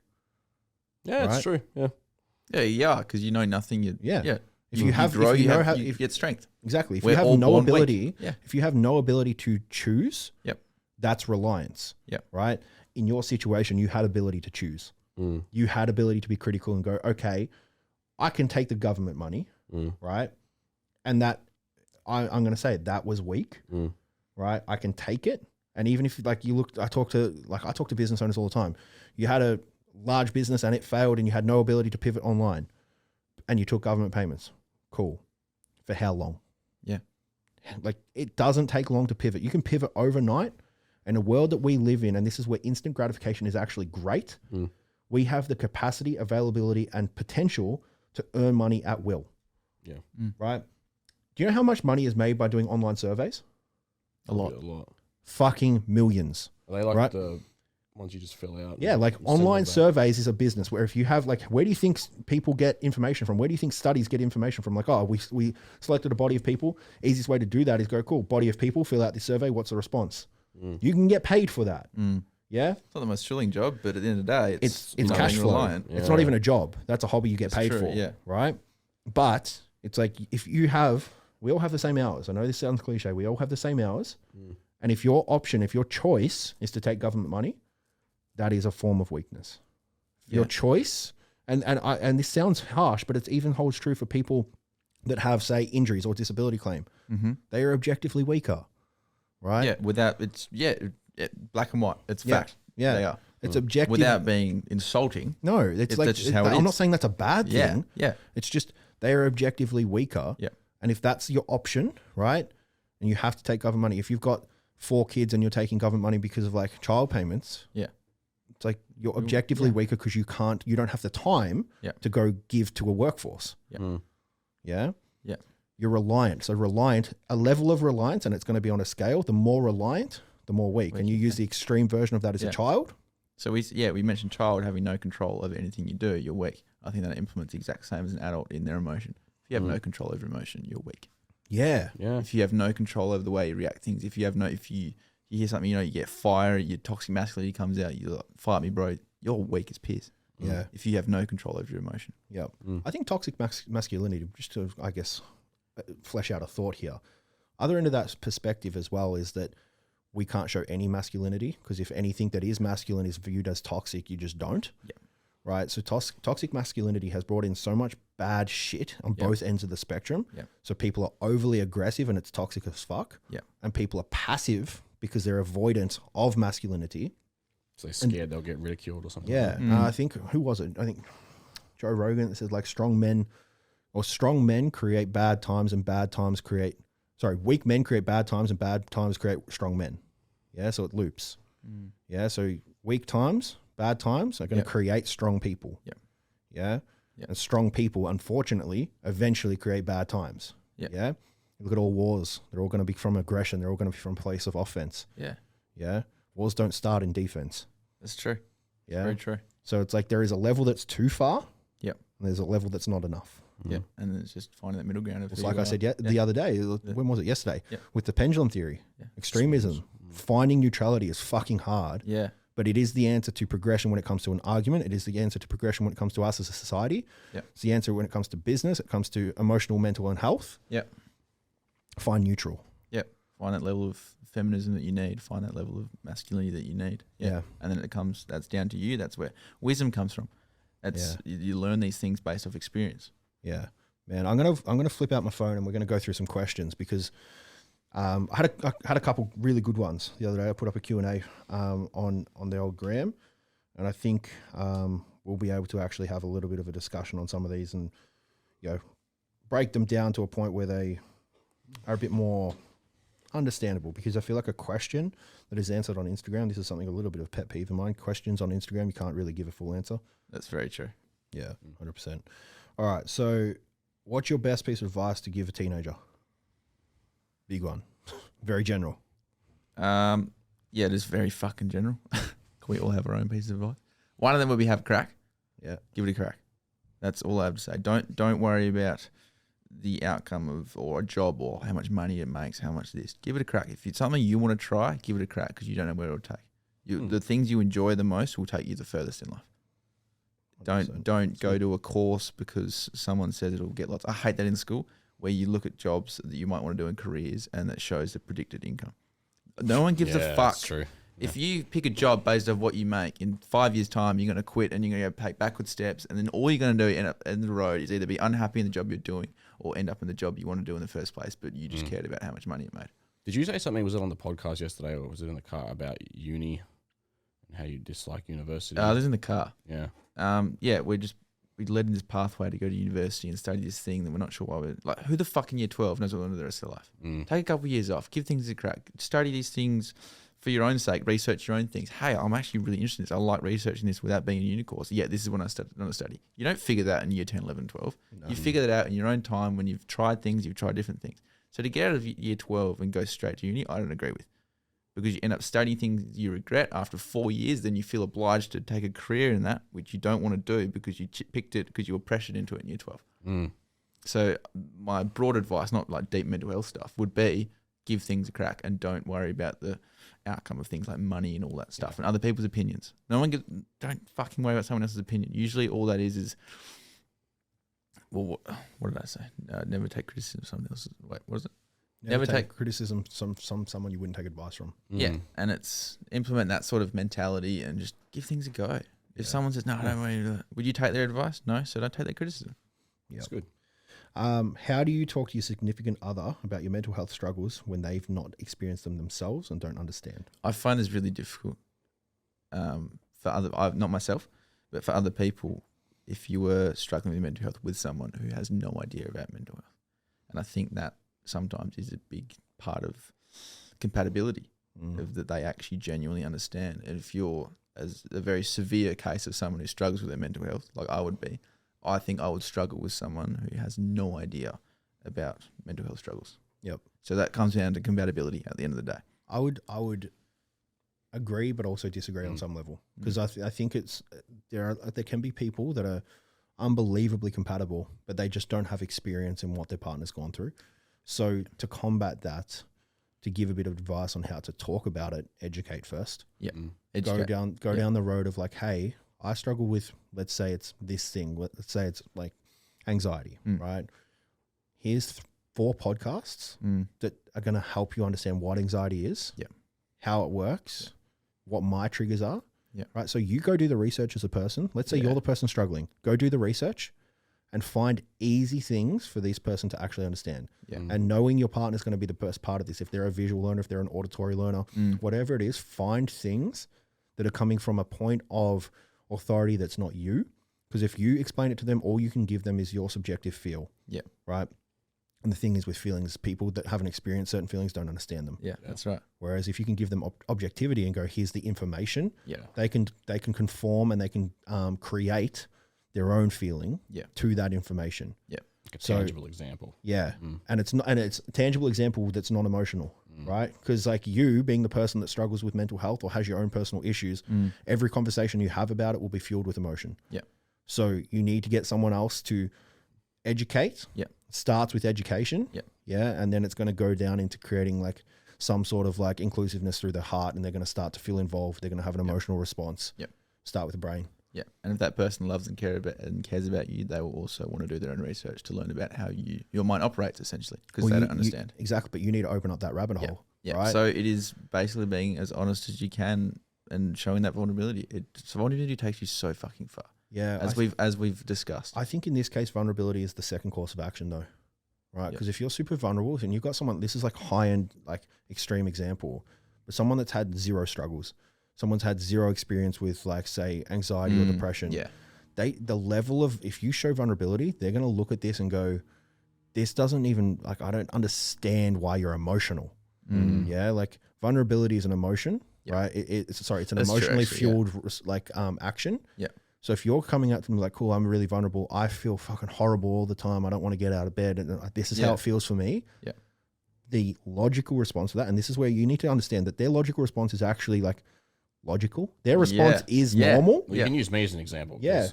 Yeah, Right? it's true. Yeah. yeah, because you know nothing. Yeah. If you have, grow, if you know have, how, you if, get strength. exactly. If We're you have all no born weak. ability, Yeah. if you have no ability to choose, Yep. that's reliance. Yep. Right. In your situation, you had ability to choose. You had ability to be critical and go, okay, I can take the government money, right? And that I'm going to say that was weak, right? I can take it. And even if like you look, I talk to business owners all the time. You had a large business and it failed and you had no ability to pivot online and you took government payments. Cool. For how long? Yeah. like it doesn't take long to pivot. You can pivot overnight. In a world that we live in, and this is where instant gratification is actually great, we have the capacity, availability, and potential to earn money at will. Yeah. Right? Do you know how much money is made by doing online surveys? A lot. Fucking millions. Are they like right? the ones you just fill out? Yeah, like online surveys is a business where if you have like, where do you think people get information from? Where do you think studies get information from? Like, oh, we selected a body of people. Easiest way to do that is go, cool, body of people, fill out this survey. What's the response? You can get paid for that. Yeah. It's not the most thrilling job, but at the end of the day, it's cash flow. reliant. Yeah. It's not even a job. That's a hobby you get paid for. Yeah. Right. But it's like, we all have the same hours. I know this sounds cliche. We all have the same hours. And if your choice is to take government money, that is a form of weakness. Your choice, and this sounds harsh, but it even holds true for people that have, say, injuries or disability claim. They are objectively weaker. Right? Yeah, black and white. It's fact. Yeah. They are. It's objective. Without being insulting. No, it's like, that's just how it I'm is. not saying that's a bad thing. Yeah. It's just they are objectively weaker. Yeah. And if that's your option, right, and you have to take government money, if you've got 4 kids and you're taking government money because of like child payments, it's like you're objectively weaker because you don't have the time to go give to a workforce. Yeah. You're reliant. So a level of reliance, and it's going to be on a scale. The more reliant, the more weak. And you use the extreme version of that as a child. So we mentioned child having no control over anything you do, you're weak. I think that implements the exact same as an adult in their emotion. If you have no control over emotion, you're weak. Yeah. If you have no control over the way you react things, if you hear something, you get fire, your toxic masculinity comes out, you're like, fight me, bro. You're weak as piss. Yeah. If you have no control over your emotion. Yeah. I think toxic masculinity, just to, I guess, flesh out a thought here. Other end of that perspective as well is that we can't show any masculinity because if anything that is masculine is viewed as toxic, you just don't. Yeah. Right. So toxic masculinity has brought in so much bad shit on both ends of the spectrum. Yeah. So people are overly aggressive and it's toxic as fuck. Yeah. And people are passive because they're avoidant of masculinity. So they're scared they'll get ridiculed or something. Yeah. Like I think, who was it? I think Joe Rogan said like strong men create bad times and weak men create bad times and bad times create strong men. Yeah. So it loops. Yeah. So weak times, bad times are going to create strong people. Yeah. And strong people, unfortunately, eventually create bad times. Yeah. Look at all wars. They're all going to be from aggression. They're all going to be from a place of offense. Yeah. Wars don't start in defense. That's true. Yeah. Very true. So it's like there is a level that's too far. And there's a level that's not enough. Yeah. And then it's just finding that middle ground. It's like I said the other day. When was it? Yesterday. With the pendulum theory. Extremism. Finding neutrality is fucking hard. Yeah. But it is the answer to progression when it comes to an argument. It is the answer to progression when it comes to us as a society. It's the answer when it comes to business. It comes to emotional, mental, and health. Find neutral. Find that level of feminism that you need. Find that level of masculinity that you need. And then that's down to you. That's where wisdom comes from. You learn these things based off experience. Yeah, man. I'm gonna flip out my phone and we're gonna go through some questions because I had a couple really good ones the other day. I put up a Q&A on the old Gram, and I think we'll be able to actually have a little bit of a discussion on some of these and break them down to a point where they are a bit more understandable, because I feel like a question that is answered on Instagram, this is something a little bit of pet peeve of mine. Questions on Instagram, you can't really give a full answer. That's very true. Yeah, 100%. All right, so what's your best piece of advice to give a teenager? Big one. Very general. Yeah, it is very fucking general. Can we all have our own piece of advice? One of them would be have a crack. Yeah. Give it a crack. That's all I have to say. Don't worry about the outcome of or a job or how much money it makes, how much this. Give it a crack. If it's something you want to try, give it a crack because you don't know where it'll take you. The things you enjoy the most will take you the furthest in life. 100%. Don't go to a course because someone says it'll get lots. I hate that in school where you look at jobs that you might want to do in careers and that shows the predicted income. No one gives a fuck. That's true. If you pick a job based on what you make, in 5 years' time, you're going to quit and you're going to take backward steps. And then all you're going to do end up in the road is either be unhappy in the job you're doing or end up in the job you want to do in the first place, but you just cared about how much money it made. Did you say something, was it on the podcast yesterday or was it in the car, about uni and how you dislike university? This is in the car. Yeah. Yeah, we're just we led in this pathway to go to university and study this thing that we're not sure why we're like, who the fuck in year 12 knows what we're going to do the rest of their life? Take a couple of years off, give things a crack, study these things for your own sake, research your own things. Hey, I'm actually really interested in this. I like researching this without being a uni course. Yeah, this is when I started to study. You don't figure that in year 10, 11, 12. No. You figure that out in your own time when you've tried things, you've tried different things. So to get out of year 12 and go straight to uni, I don't agree with. Because you end up studying things you regret after 4 years, then you feel obliged to take a career in that, which you don't want to do because you picked it because you were pressured into it in year 12. So my broad advice, not like deep mental health stuff, would be give things a crack and don't worry about the outcome of things like money and all that stuff and other people's opinions. Don't fucking worry about someone else's opinion. Usually all that is well, what did I say? Never take criticism of someone else's. Wait, what is it? Never take criticism from someone you wouldn't take advice from. Yeah, and it's implement that sort of mentality and just give things a go. If someone says, no, I don't want you to do it, would you take their advice? No, so don't take their criticism. Yeah, that's good. How do you talk to your significant other about your mental health struggles when they've not experienced them themselves and don't understand? I find this really difficult for not myself, but for other people, if you were struggling with mental health with someone who has no idea about mental health. And I think that sometimes is a big part of compatibility, of that they actually genuinely understand. And if you're as a very severe case of someone who struggles with their mental health, like I would be, I think I would struggle with someone who has no idea about mental health struggles. Yep. So that comes down to compatibility at the end of the day. I would agree, but also disagree on some level, because I think there can be people that are unbelievably compatible, but they just don't have experience in what their partner's gone through. So to combat that, to give a bit of advice on how to talk about it, educate first. Yeah. Go down the road of like, hey, I struggle with, let's say it's this thing. Let's say it's like anxiety, right? Here's 4 podcasts that are going to help you understand what anxiety is, how it works, what my triggers are, right? So you go do the research as a person. Let's say you're the person struggling. Go do the research and find easy things for this person to actually understand. Yeah. And knowing your partner is going to be the best part of this. If they're a visual learner, if they're an auditory learner, whatever it is, find things that are coming from a point of authority that's not you. Because if you explain it to them, all you can give them is your subjective feel. Yeah. Right? And the thing is with feelings, people that haven't experienced certain feelings don't understand them. Yeah, that's right. Whereas if you can give them objectivity and go, here's the information, they can conform and they can create their own feeling to that information. Yeah. Like a tangible example. Yeah. And it's a tangible example that's not emotional, right? Because like you being the person that struggles with mental health or has your own personal issues, every conversation you have about it will be fueled with emotion. Yeah. So you need to get someone else to educate. Yeah. Starts with education. Yeah. Yeah. And then it's going to go down into creating like some sort of like inclusiveness through the heart, and they're going to start to feel involved. They're going to have an emotional response. Yeah. Start with the brain. Yeah, and if that person loves and cares about you, they will also want to do their own research to learn about how your mind operates, essentially, because they don't understand. Exactly, but you need to open up that rabbit hole. Yeah, right? So it is basically being as honest as you can and showing that vulnerability. Vulnerability takes you so fucking far. Yeah, as we've discussed. I think in this case, vulnerability is the second course of action, though, right? Because if you're super vulnerable and you've got someone, this is like high end, like extreme example, but someone that's had zero struggles. Someone's had zero experience with, like, say, anxiety or depression. Yeah. The level of, if you show vulnerability, they're going to look at this and go, this doesn't even, like, I don't understand why you're emotional. Yeah. Like vulnerability is an emotion, right? It's an emotionally fueled, action. Yeah. So if you're coming out to me like, cool, I'm really vulnerable. I feel fucking horrible all the time. I don't want to get out of bed. And this is how it feels for me. Yeah. The logical response to that, and this is where you need to understand that their logical response is actually like, logical. Their response is normal. Well, you can use me as an example. Yeah.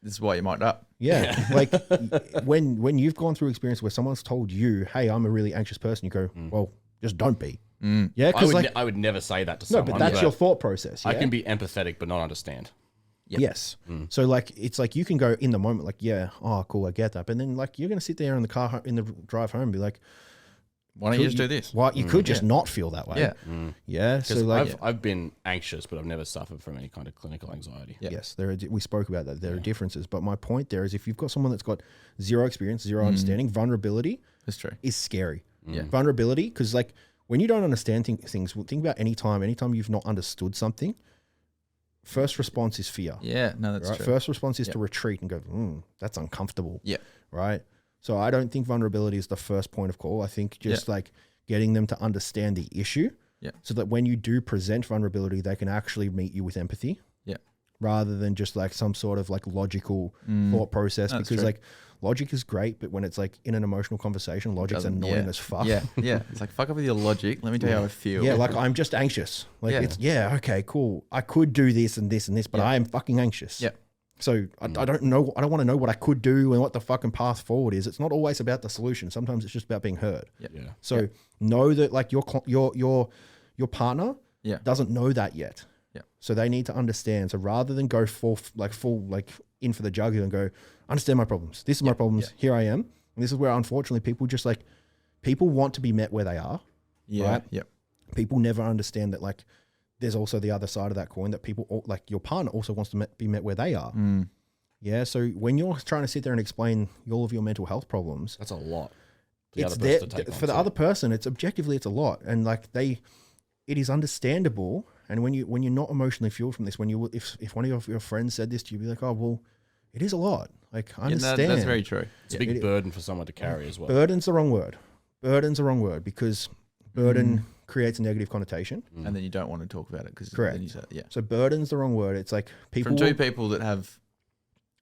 This is why you might up. Yeah. Like when you've gone through experience where someone's told you, hey, I'm a really anxious person, you go, well, just don't be. Yeah. Because I would never say that to someone. No, but that's your thought process. Yeah? I can be empathetic, but not understand. Yep. Yes. So like, it's like you can go in the moment, like, yeah, oh, cool, I get that. But then like, you're going to sit there in the car, in the drive home and be like, why don't you just do this? Why you could just not feel that way? Yeah, yeah. So like, I've been anxious, but I've never suffered from any kind of clinical anxiety. Yeah. Yes, we spoke about that. There are differences, but my point there is, if you've got someone that's got zero experience, zero understanding, vulnerability, that's true, is scary. Yeah, vulnerability, because like when you don't understand things, think about any time you've not understood something, first response is fear. Yeah, no, that's Right? true. First response is to retreat and go, that's uncomfortable. Yeah. Right. So I don't think vulnerability is the first point of call. I think just like getting them to understand the issue. Yeah. So that when you do present vulnerability, they can actually meet you with empathy. Yeah. Rather than just like some sort of like logical thought process. That's Because true. like logic is great, but when it's like in an emotional conversation, logic's annoying as fuck. Yeah, yeah. It's like, fuck up with your logic. Let me tell you how I feel. Yeah, like I'm just anxious. Like it's okay, cool. I could do this and this and this, but I am fucking anxious. Yeah. So I don't know. I don't want to know what I could do and what the fucking path forward is. It's not always about the solution. Sometimes it's just about being heard. Yeah. So know that like your partner Yeah. doesn't know that yet. Yeah. So they need to understand. So rather than go full in for the jugular and go, understand my problems. This is my problems. Yeah. Here I am. And this is where unfortunately people want to be met where they are. Yeah. Right? Yep. People never understand that like there's also the other side of that coin that people like your partner also wants to be met where they are. Yeah. So when you're trying to sit there and explain all of your mental health problems, That's a lot. it's there for the other person. It's objectively, it's a lot. And like it is understandable. And when you're not emotionally fueled from this, if one of your friends said this to you, be like, oh, well, it is a lot. Like I understand. That's very true. It's a big burden for someone to carry as well. Burden's the wrong word. Burden's the wrong word because burden creates a negative connotation. And then you don't want to talk about it because Correct. then you say, yeah. So burden's the wrong word. It's like people From two people that have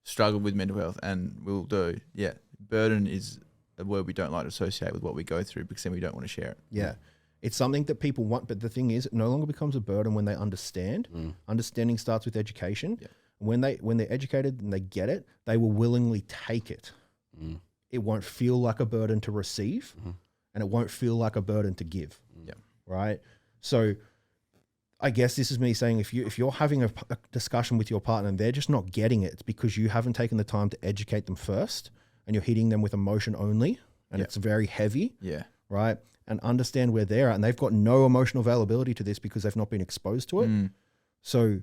struggled with mental health and will do, burden is a word we don't like to associate with what we go through because then we don't want to share it. Yeah. It's something that people want, but the thing is, it no longer becomes a burden when they understand. Understanding starts with education. Yeah. When they're educated and they get it, they will willingly take it. It won't feel like a burden to receive, and it won't feel like a burden to give. Yeah. Right. So, I guess this is me saying if you're having a discussion with your partner and they're just not getting it, it's because you haven't taken the time to educate them first, and you're hitting them with emotion only, and it's very heavy. Yeah. Right. And understand where they're at, and they've got no emotional availability to this because they've not been exposed to it. So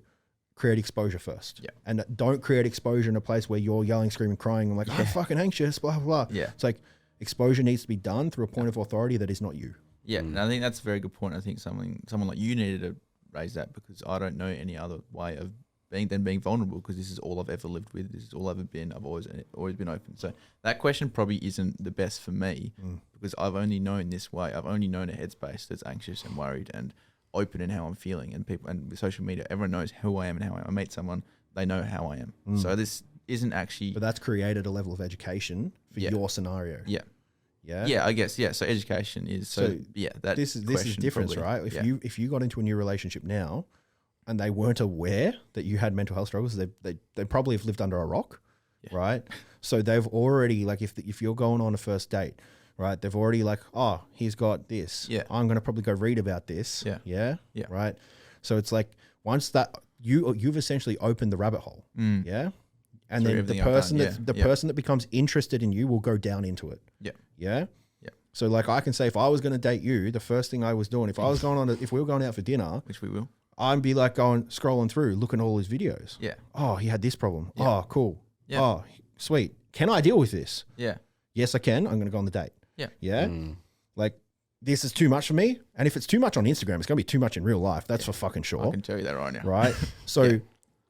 create exposure first. Yeah. And don't create exposure in a place where you're yelling, screaming, crying, and like, I'm fucking anxious, blah, blah, blah. Yeah. It's like exposure needs to be done through a point of authority that is not you. Yeah. And I think that's a very good point. I think someone like you needed to raise that because I don't know any other way of being vulnerable because this is all I've ever lived with. This is all I've ever been. I've always been open. So that question probably isn't the best for me because I've only known this way. I've only known a headspace that's anxious and worried and open in how I'm feeling. And people and with social media, everyone knows who I am and how I am. I meet someone, they know how I am. So this isn't actually. But that's created a level of education for your scenario. Yeah. Yeah. Yeah, I guess. Yeah. So education is that this is difference, probably, right? If you got into a new relationship now and they weren't aware that you had mental health struggles, they probably have lived under a rock, right? So they've already like if you're going on a first date, right? They've already like, oh, he's got this. Yeah. I'm gonna probably go read about this. Yeah. Yeah. Yeah. Right. So it's like once that you've essentially opened the rabbit hole. Yeah. And Through then the everything I've person done, person that becomes interested in you will go down into it. Yeah. Yeah. Yeah. So like I can say if I was going to date you, the first thing I was doing, if we were going out for dinner, Which we will. I'd be like scrolling through, looking at all his videos. Yeah. Oh, he had this problem. Yeah. Oh, cool. Yeah. Oh, sweet. Can I deal with this? Yeah. Yes, I can. I'm going to go on the date. Yeah. Yeah. Like this is too much for me. And if it's too much on Instagram, it's going to be too much in real life. That's for fucking sure. I can tell you that right now. Right. So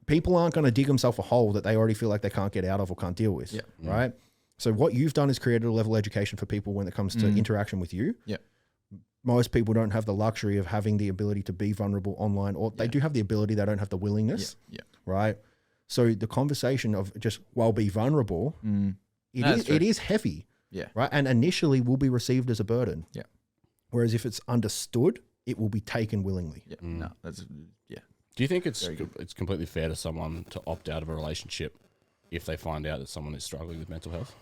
people aren't going to dig themselves a hole that they already feel like they can't get out of or can't deal with. Yeah. Right. So what you've done is created a level of education for people when it comes to interaction with you. Yeah. Most people don't have the luxury of having the ability to be vulnerable online, or they do have the ability, they don't have the willingness. Yeah. Right. So the conversation of just, well, be vulnerable, it is heavy. Yeah. Right. And initially will be received as a burden. Yeah. Whereas if it's understood, it will be taken willingly. Yeah. No, that's Do you think it's completely fair to someone to opt out of a relationship if they find out that someone is struggling with mental health?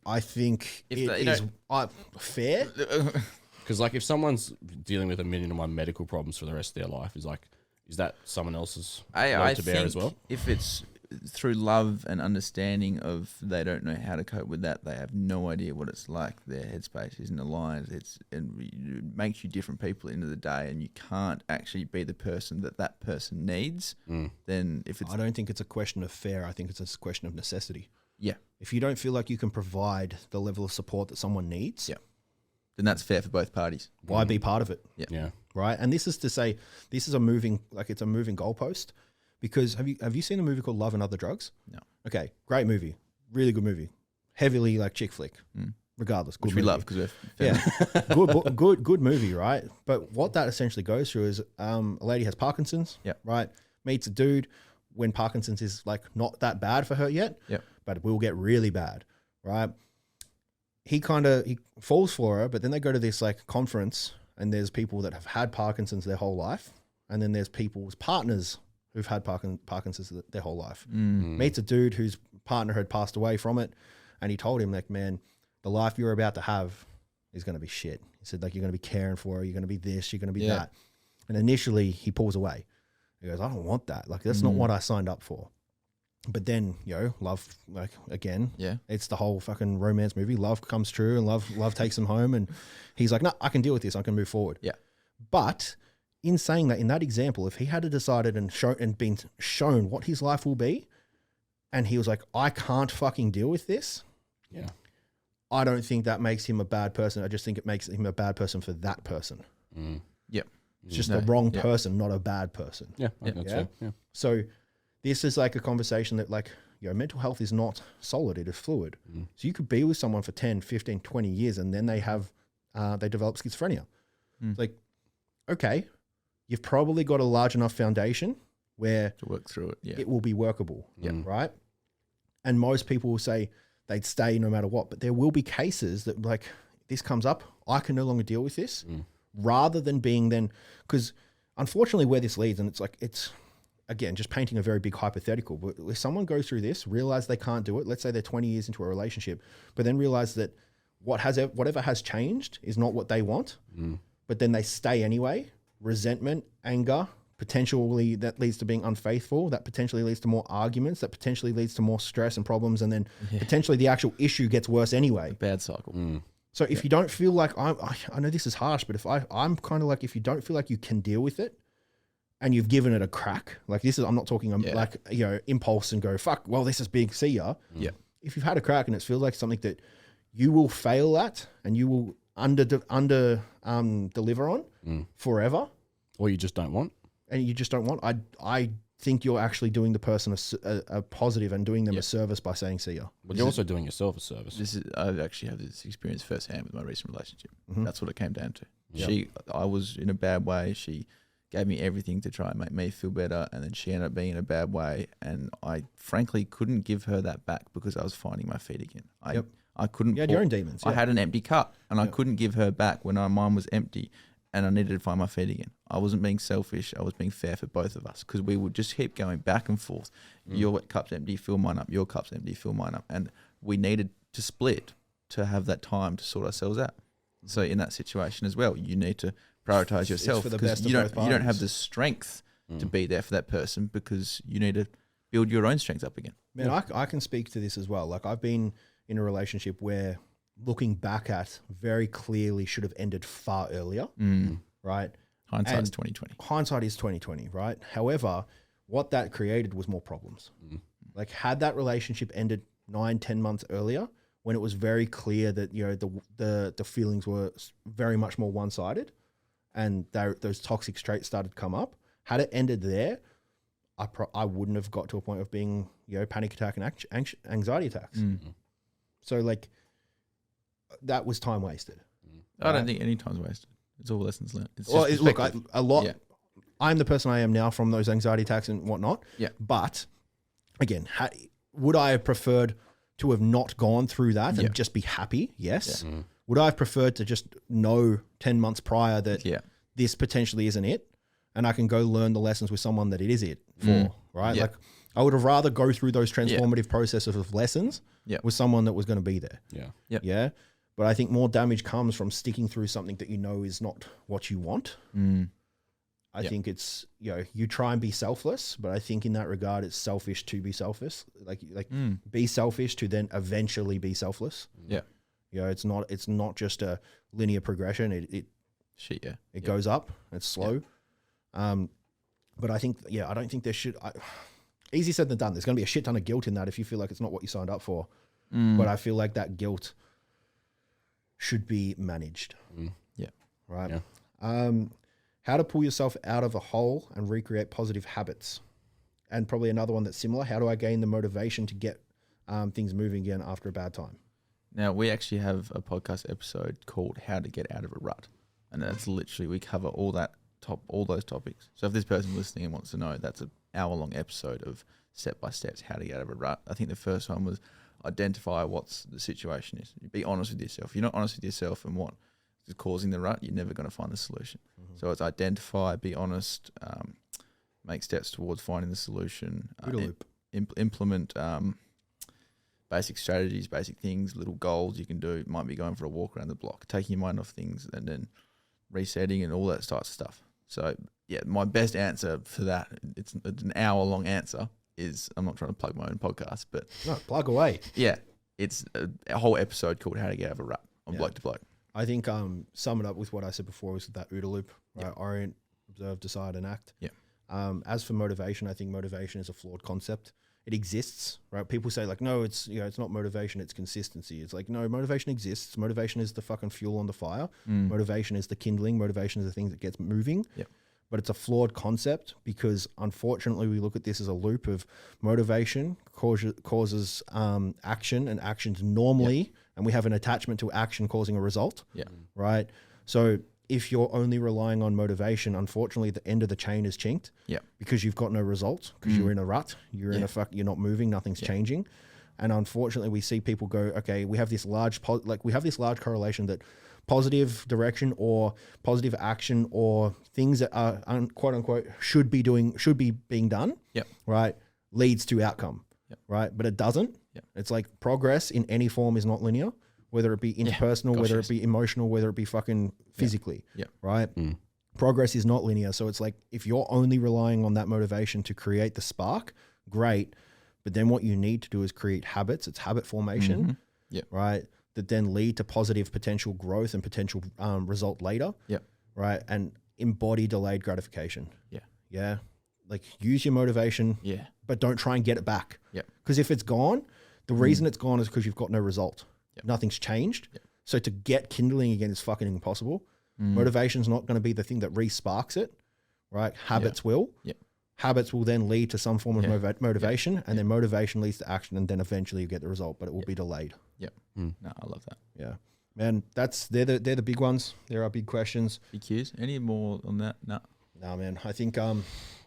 I think If it they- is fair. Because like if someone's dealing with 1,000,001 medical problems for the rest of their life, is that someone else's I load to bear think as well? if it's through love and understanding of they don't know how to cope with that, they have no idea what it's like. Their headspace isn't aligned. It makes you different people into the day, and you can't actually be the person that person needs. Then if it's I don't think it's a question of fair. I think it's a question of necessity. yeah, If you don't feel like you can provide the level of support that someone needs, then that's fair for both parties. why be part of it? Yeah. Right. And this is to say, this is it's a moving goalpost, Because have you seen a movie called Love and Other Drugs? No. Okay, great movie, really good movie, heavily like chick flick. Regardless, good Which we movie. love because we're Yeah, good movie, right? But what that essentially goes through is a lady has Parkinson's, Yep. right? Meets a dude when Parkinson's is like not that bad for her yet, Yep. but it will get really bad, right? He falls for her, but then they go to this like conference and there's people that have had Parkinson's their whole life, and then there's people's partners who've had Parkinson's their whole life. Meets a dude whose partner had passed away from it, and he told him like, man, the life you're about to have is going to be shit. He said, like, you're going to be caring for her. You're going to be this, you're going to be that. And initially he pulls away. He goes, I don't want that. Like, that's not what I signed up for. But then, love, like, again, it's the whole fucking romance movie. Love comes true and love takes him home. And he's like, no, I can deal with this. I can move forward. Yeah. But in saying that, in that example, if he had decided and been shown what his life will be, and he was like, I can't fucking deal with this. Yeah. I don't think that makes him a bad person. I just think it makes him a bad person for that person. Yep. It's just the wrong person, not a bad person. Yeah. That's fair. Yeah. So this is like a conversation that like, mental health is not solid. It is fluid. So you could be with someone for 10, 15, 20 years and then they develop schizophrenia. It's like, okay, you've probably got a large enough foundation where To work through it. Yeah. it will be workable. Right. And most people will say, they'd stay no matter what. But there will be cases that like this comes up, I can no longer deal with this, rather than being then, because unfortunately where this leads, and it's again, just painting a very big hypothetical, but if someone goes through this, realize they can't do it, let's say they're 20 years into a relationship, but then realize that whatever has changed is not what they want, but then they stay anyway, resentment, anger, potentially that leads to being unfaithful, that potentially leads to more arguments, that potentially leads to more stress and problems, and then potentially the actual issue gets worse anyway. Bad cycle. So if you don't feel like, I know this is harsh, but if I'm kind of like, if you don't feel like you can deal with it and you've given it a crack, like this is, I'm not talking like, impulse and go, fuck, well, this is big, see ya. Yeah. If you've had a crack and it feels like something that you will fail at and you will under deliver on forever. Or you just don't want. And you just don't want, I think you're actually doing the person a positive and doing them a service by saying see ya. But you're also doing yourself a service. I actually have this experience firsthand with my recent relationship. Mm-hmm. That's what it came down to. Yep. I was in a bad way. She gave me everything to try and make me feel better, and then she ended up being in a bad way, and I frankly couldn't give her that back because I was finding my feet again. I couldn't. You had your own demons. I had an empty cup, and I couldn't give her back when mine was empty, and I needed to find my feet again. I wasn't being selfish. I was being fair for both of us, because we would just keep going back and forth. Your cup's empty, fill mine up. Your cup's empty, fill mine up. And we needed to split to have that time to sort ourselves out. So in that situation as well, you need to prioritize yourself, because you don't have the strength to be there for that person, because you need to build your own strength up again. Man, I can speak to this as well. Like, I've been in a relationship where looking back at very clearly should have ended far earlier, right? Hindsight's 2020. Hindsight is 2020, right? However, what that created was more problems. Like, had that relationship ended 9-10 months earlier, when it was very clear that the feelings were very much more one-sided, and those toxic traits started to come up, had it ended there, I wouldn't have got to a point of being panic attack and anxiety attacks. So like, that was time wasted. I don't think any time's wasted. It's all lessons learned. Look, a lot. Yeah. I'm the person I am now from those anxiety attacks and whatnot. Yeah. But again, would I have preferred to have not gone through that and just be happy? Yes. Yeah. Would I have preferred to just know 10 months prior that this potentially isn't it, and I can go learn the lessons with someone that it is it for, right? Yeah. Like, I would have rather go through those transformative processes of lessons with someone that was going to be there. Yeah. Yep. Yeah. But I think more damage comes from sticking through something that you know is not what you want. I think it's, you try and be selfless, but I think in that regard, it's selfish to be selfish. Like be selfish to then eventually be selfless. Yeah. It's not just a linear progression. It goes up. It's slow. But I think, I don't think there should, easy said than done. There's going to be a shit ton of guilt in that if you feel like it's not what you signed up for. But I feel like that guilt should be managed. Yeah. Right. Yeah. How to pull yourself out of a hole and recreate positive habits. And probably another one that's similar. How do I gain the motivation to get things moving again after a bad time? Now, we actually have a podcast episode called How to Get Out of a Rut. And that's literally, we cover all those topics. So if this person listening wants to know, that's an hour-long episode of step-by-steps how to get out of a rut. I think the first one was identify what the situation is. Be honest with yourself. If you're not honest with yourself and what is causing the rut, you're never going to find the solution. Mm-hmm. So it's identify, be honest, make steps towards finding the solution, implement basic strategies, basic things, little goals you can do. It might be going for a walk around the block, taking your mind off things, and then resetting and all that types of stuff. So yeah, my best answer for that, it's an hour-long answer, is, I'm not trying to plug my own podcast, but no, plug away. Yeah, it's a whole episode called How to Get Out of a Rut on Bloke to Bloke. I think sum it up with what I said before was that OODA loop, right? Orient, observe, decide, and act. Yeah. As for motivation, I think motivation is a flawed concept. It exists, right? People say like, no, it's it's not motivation, it's consistency. It's like, no, motivation exists. Motivation is the fucking fuel on the fire. Motivation is the kindling. Motivation is the thing that gets moving. Yep. But it's a flawed concept because unfortunately we look at this as a loop of motivation causes action, and actions normally, and we have an attachment to action causing a result. Yeah. Right. So if you're only relying on motivation, unfortunately, the end of the chain is chinked. Yeah. Because you've got no results, because you're in a rut, you're in you're not moving, nothing's changing. And unfortunately, we see people go, okay, we have this large correlation that positive direction or positive action or things that are quote unquote should be being done. Yep. Right. Leads to outcome. Yep. Right. But it doesn't. Yep. It's like progress in any form is not linear. Whether it be interpersonal, whether it be emotional, whether it be fucking physically, right? Progress is not linear. So it's like, if you're only relying on that motivation to create the spark, great. But then what you need to do is create habits. It's habit formation, right? That then lead to positive potential growth and potential result later, right? And embody delayed gratification. Yeah. Like use your motivation, but don't try and get it back. Because if it's gone, the reason it's gone is because you've got no result. Nothing's changed. So to get kindling again is fucking impossible. Motivation's not going to be the thing that re-sparks it, right? Habits will. Habits will then lead to some form of motivation, and then motivation leads to action, and then eventually you get the result, but it will be delayed. No, I love that. Yeah. Man, they're the big ones. There are big questions. Big Qs. Any more on that? No. No, man. I think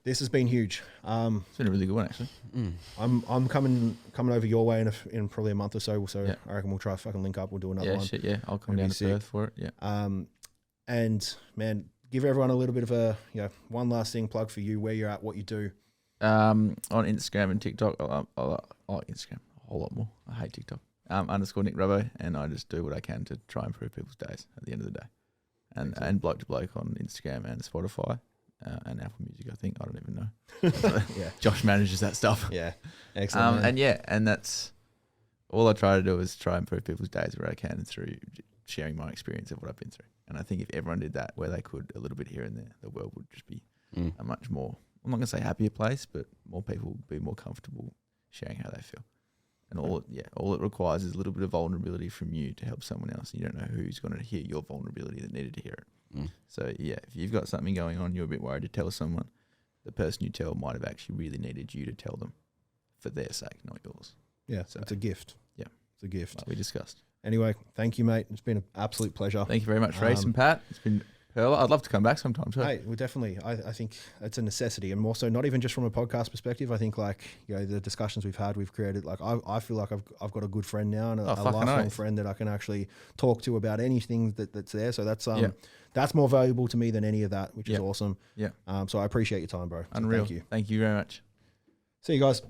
this has been huge. It's been a really good one, actually. I'm coming over your way in probably a month or so. So I reckon we'll try to fucking link up. We'll do another one. I'll come down to Perth for it. Yeah. And man, give everyone a little bit of a one last thing, plug for you, where you're at, what you do. On Instagram and TikTok, I like Instagram a whole lot more. I hate TikTok. _ Nick Rubbo, and I just do what I can to try and improve people's days at the end of the day. And Bloke to Bloke on Instagram and Spotify. And Apple Music, I think. I don't even know. Josh manages that stuff. Yeah. Excellent. And that's all I try to do is try and improve people's days where I can through sharing my experience of what I've been through. And I think if everyone did that where they could a little bit here and there, the world would just be a much more, I'm not going to say happier place, but more people would be more comfortable sharing how they feel. And all it requires is a little bit of vulnerability from you to help someone else. You don't know who's going to hear your vulnerability that needed to hear it. So if you've got something going on, you're a bit worried to tell someone, the person you tell might have actually really needed you to tell them for their sake, not yours. Yeah, so it's a gift. Yeah, it's a gift. Like we discussed. Anyway, thank you, mate. It's been an absolute pleasure. Thank you very much, Rhys and Pat. It's been Pearl. I'd love to come back sometime too. Hey, well, definitely. I think it's a necessity, and more so not even just from a podcast perspective. I think the discussions we've had, we've created. Like I feel like I've got a good friend now and a lifelong friend that I can actually talk to about anything that's there. So that's more valuable to me than any of that, which is awesome. Yeah. So I appreciate your time, bro. Unreal. Thank you. Thank you very much. See you guys.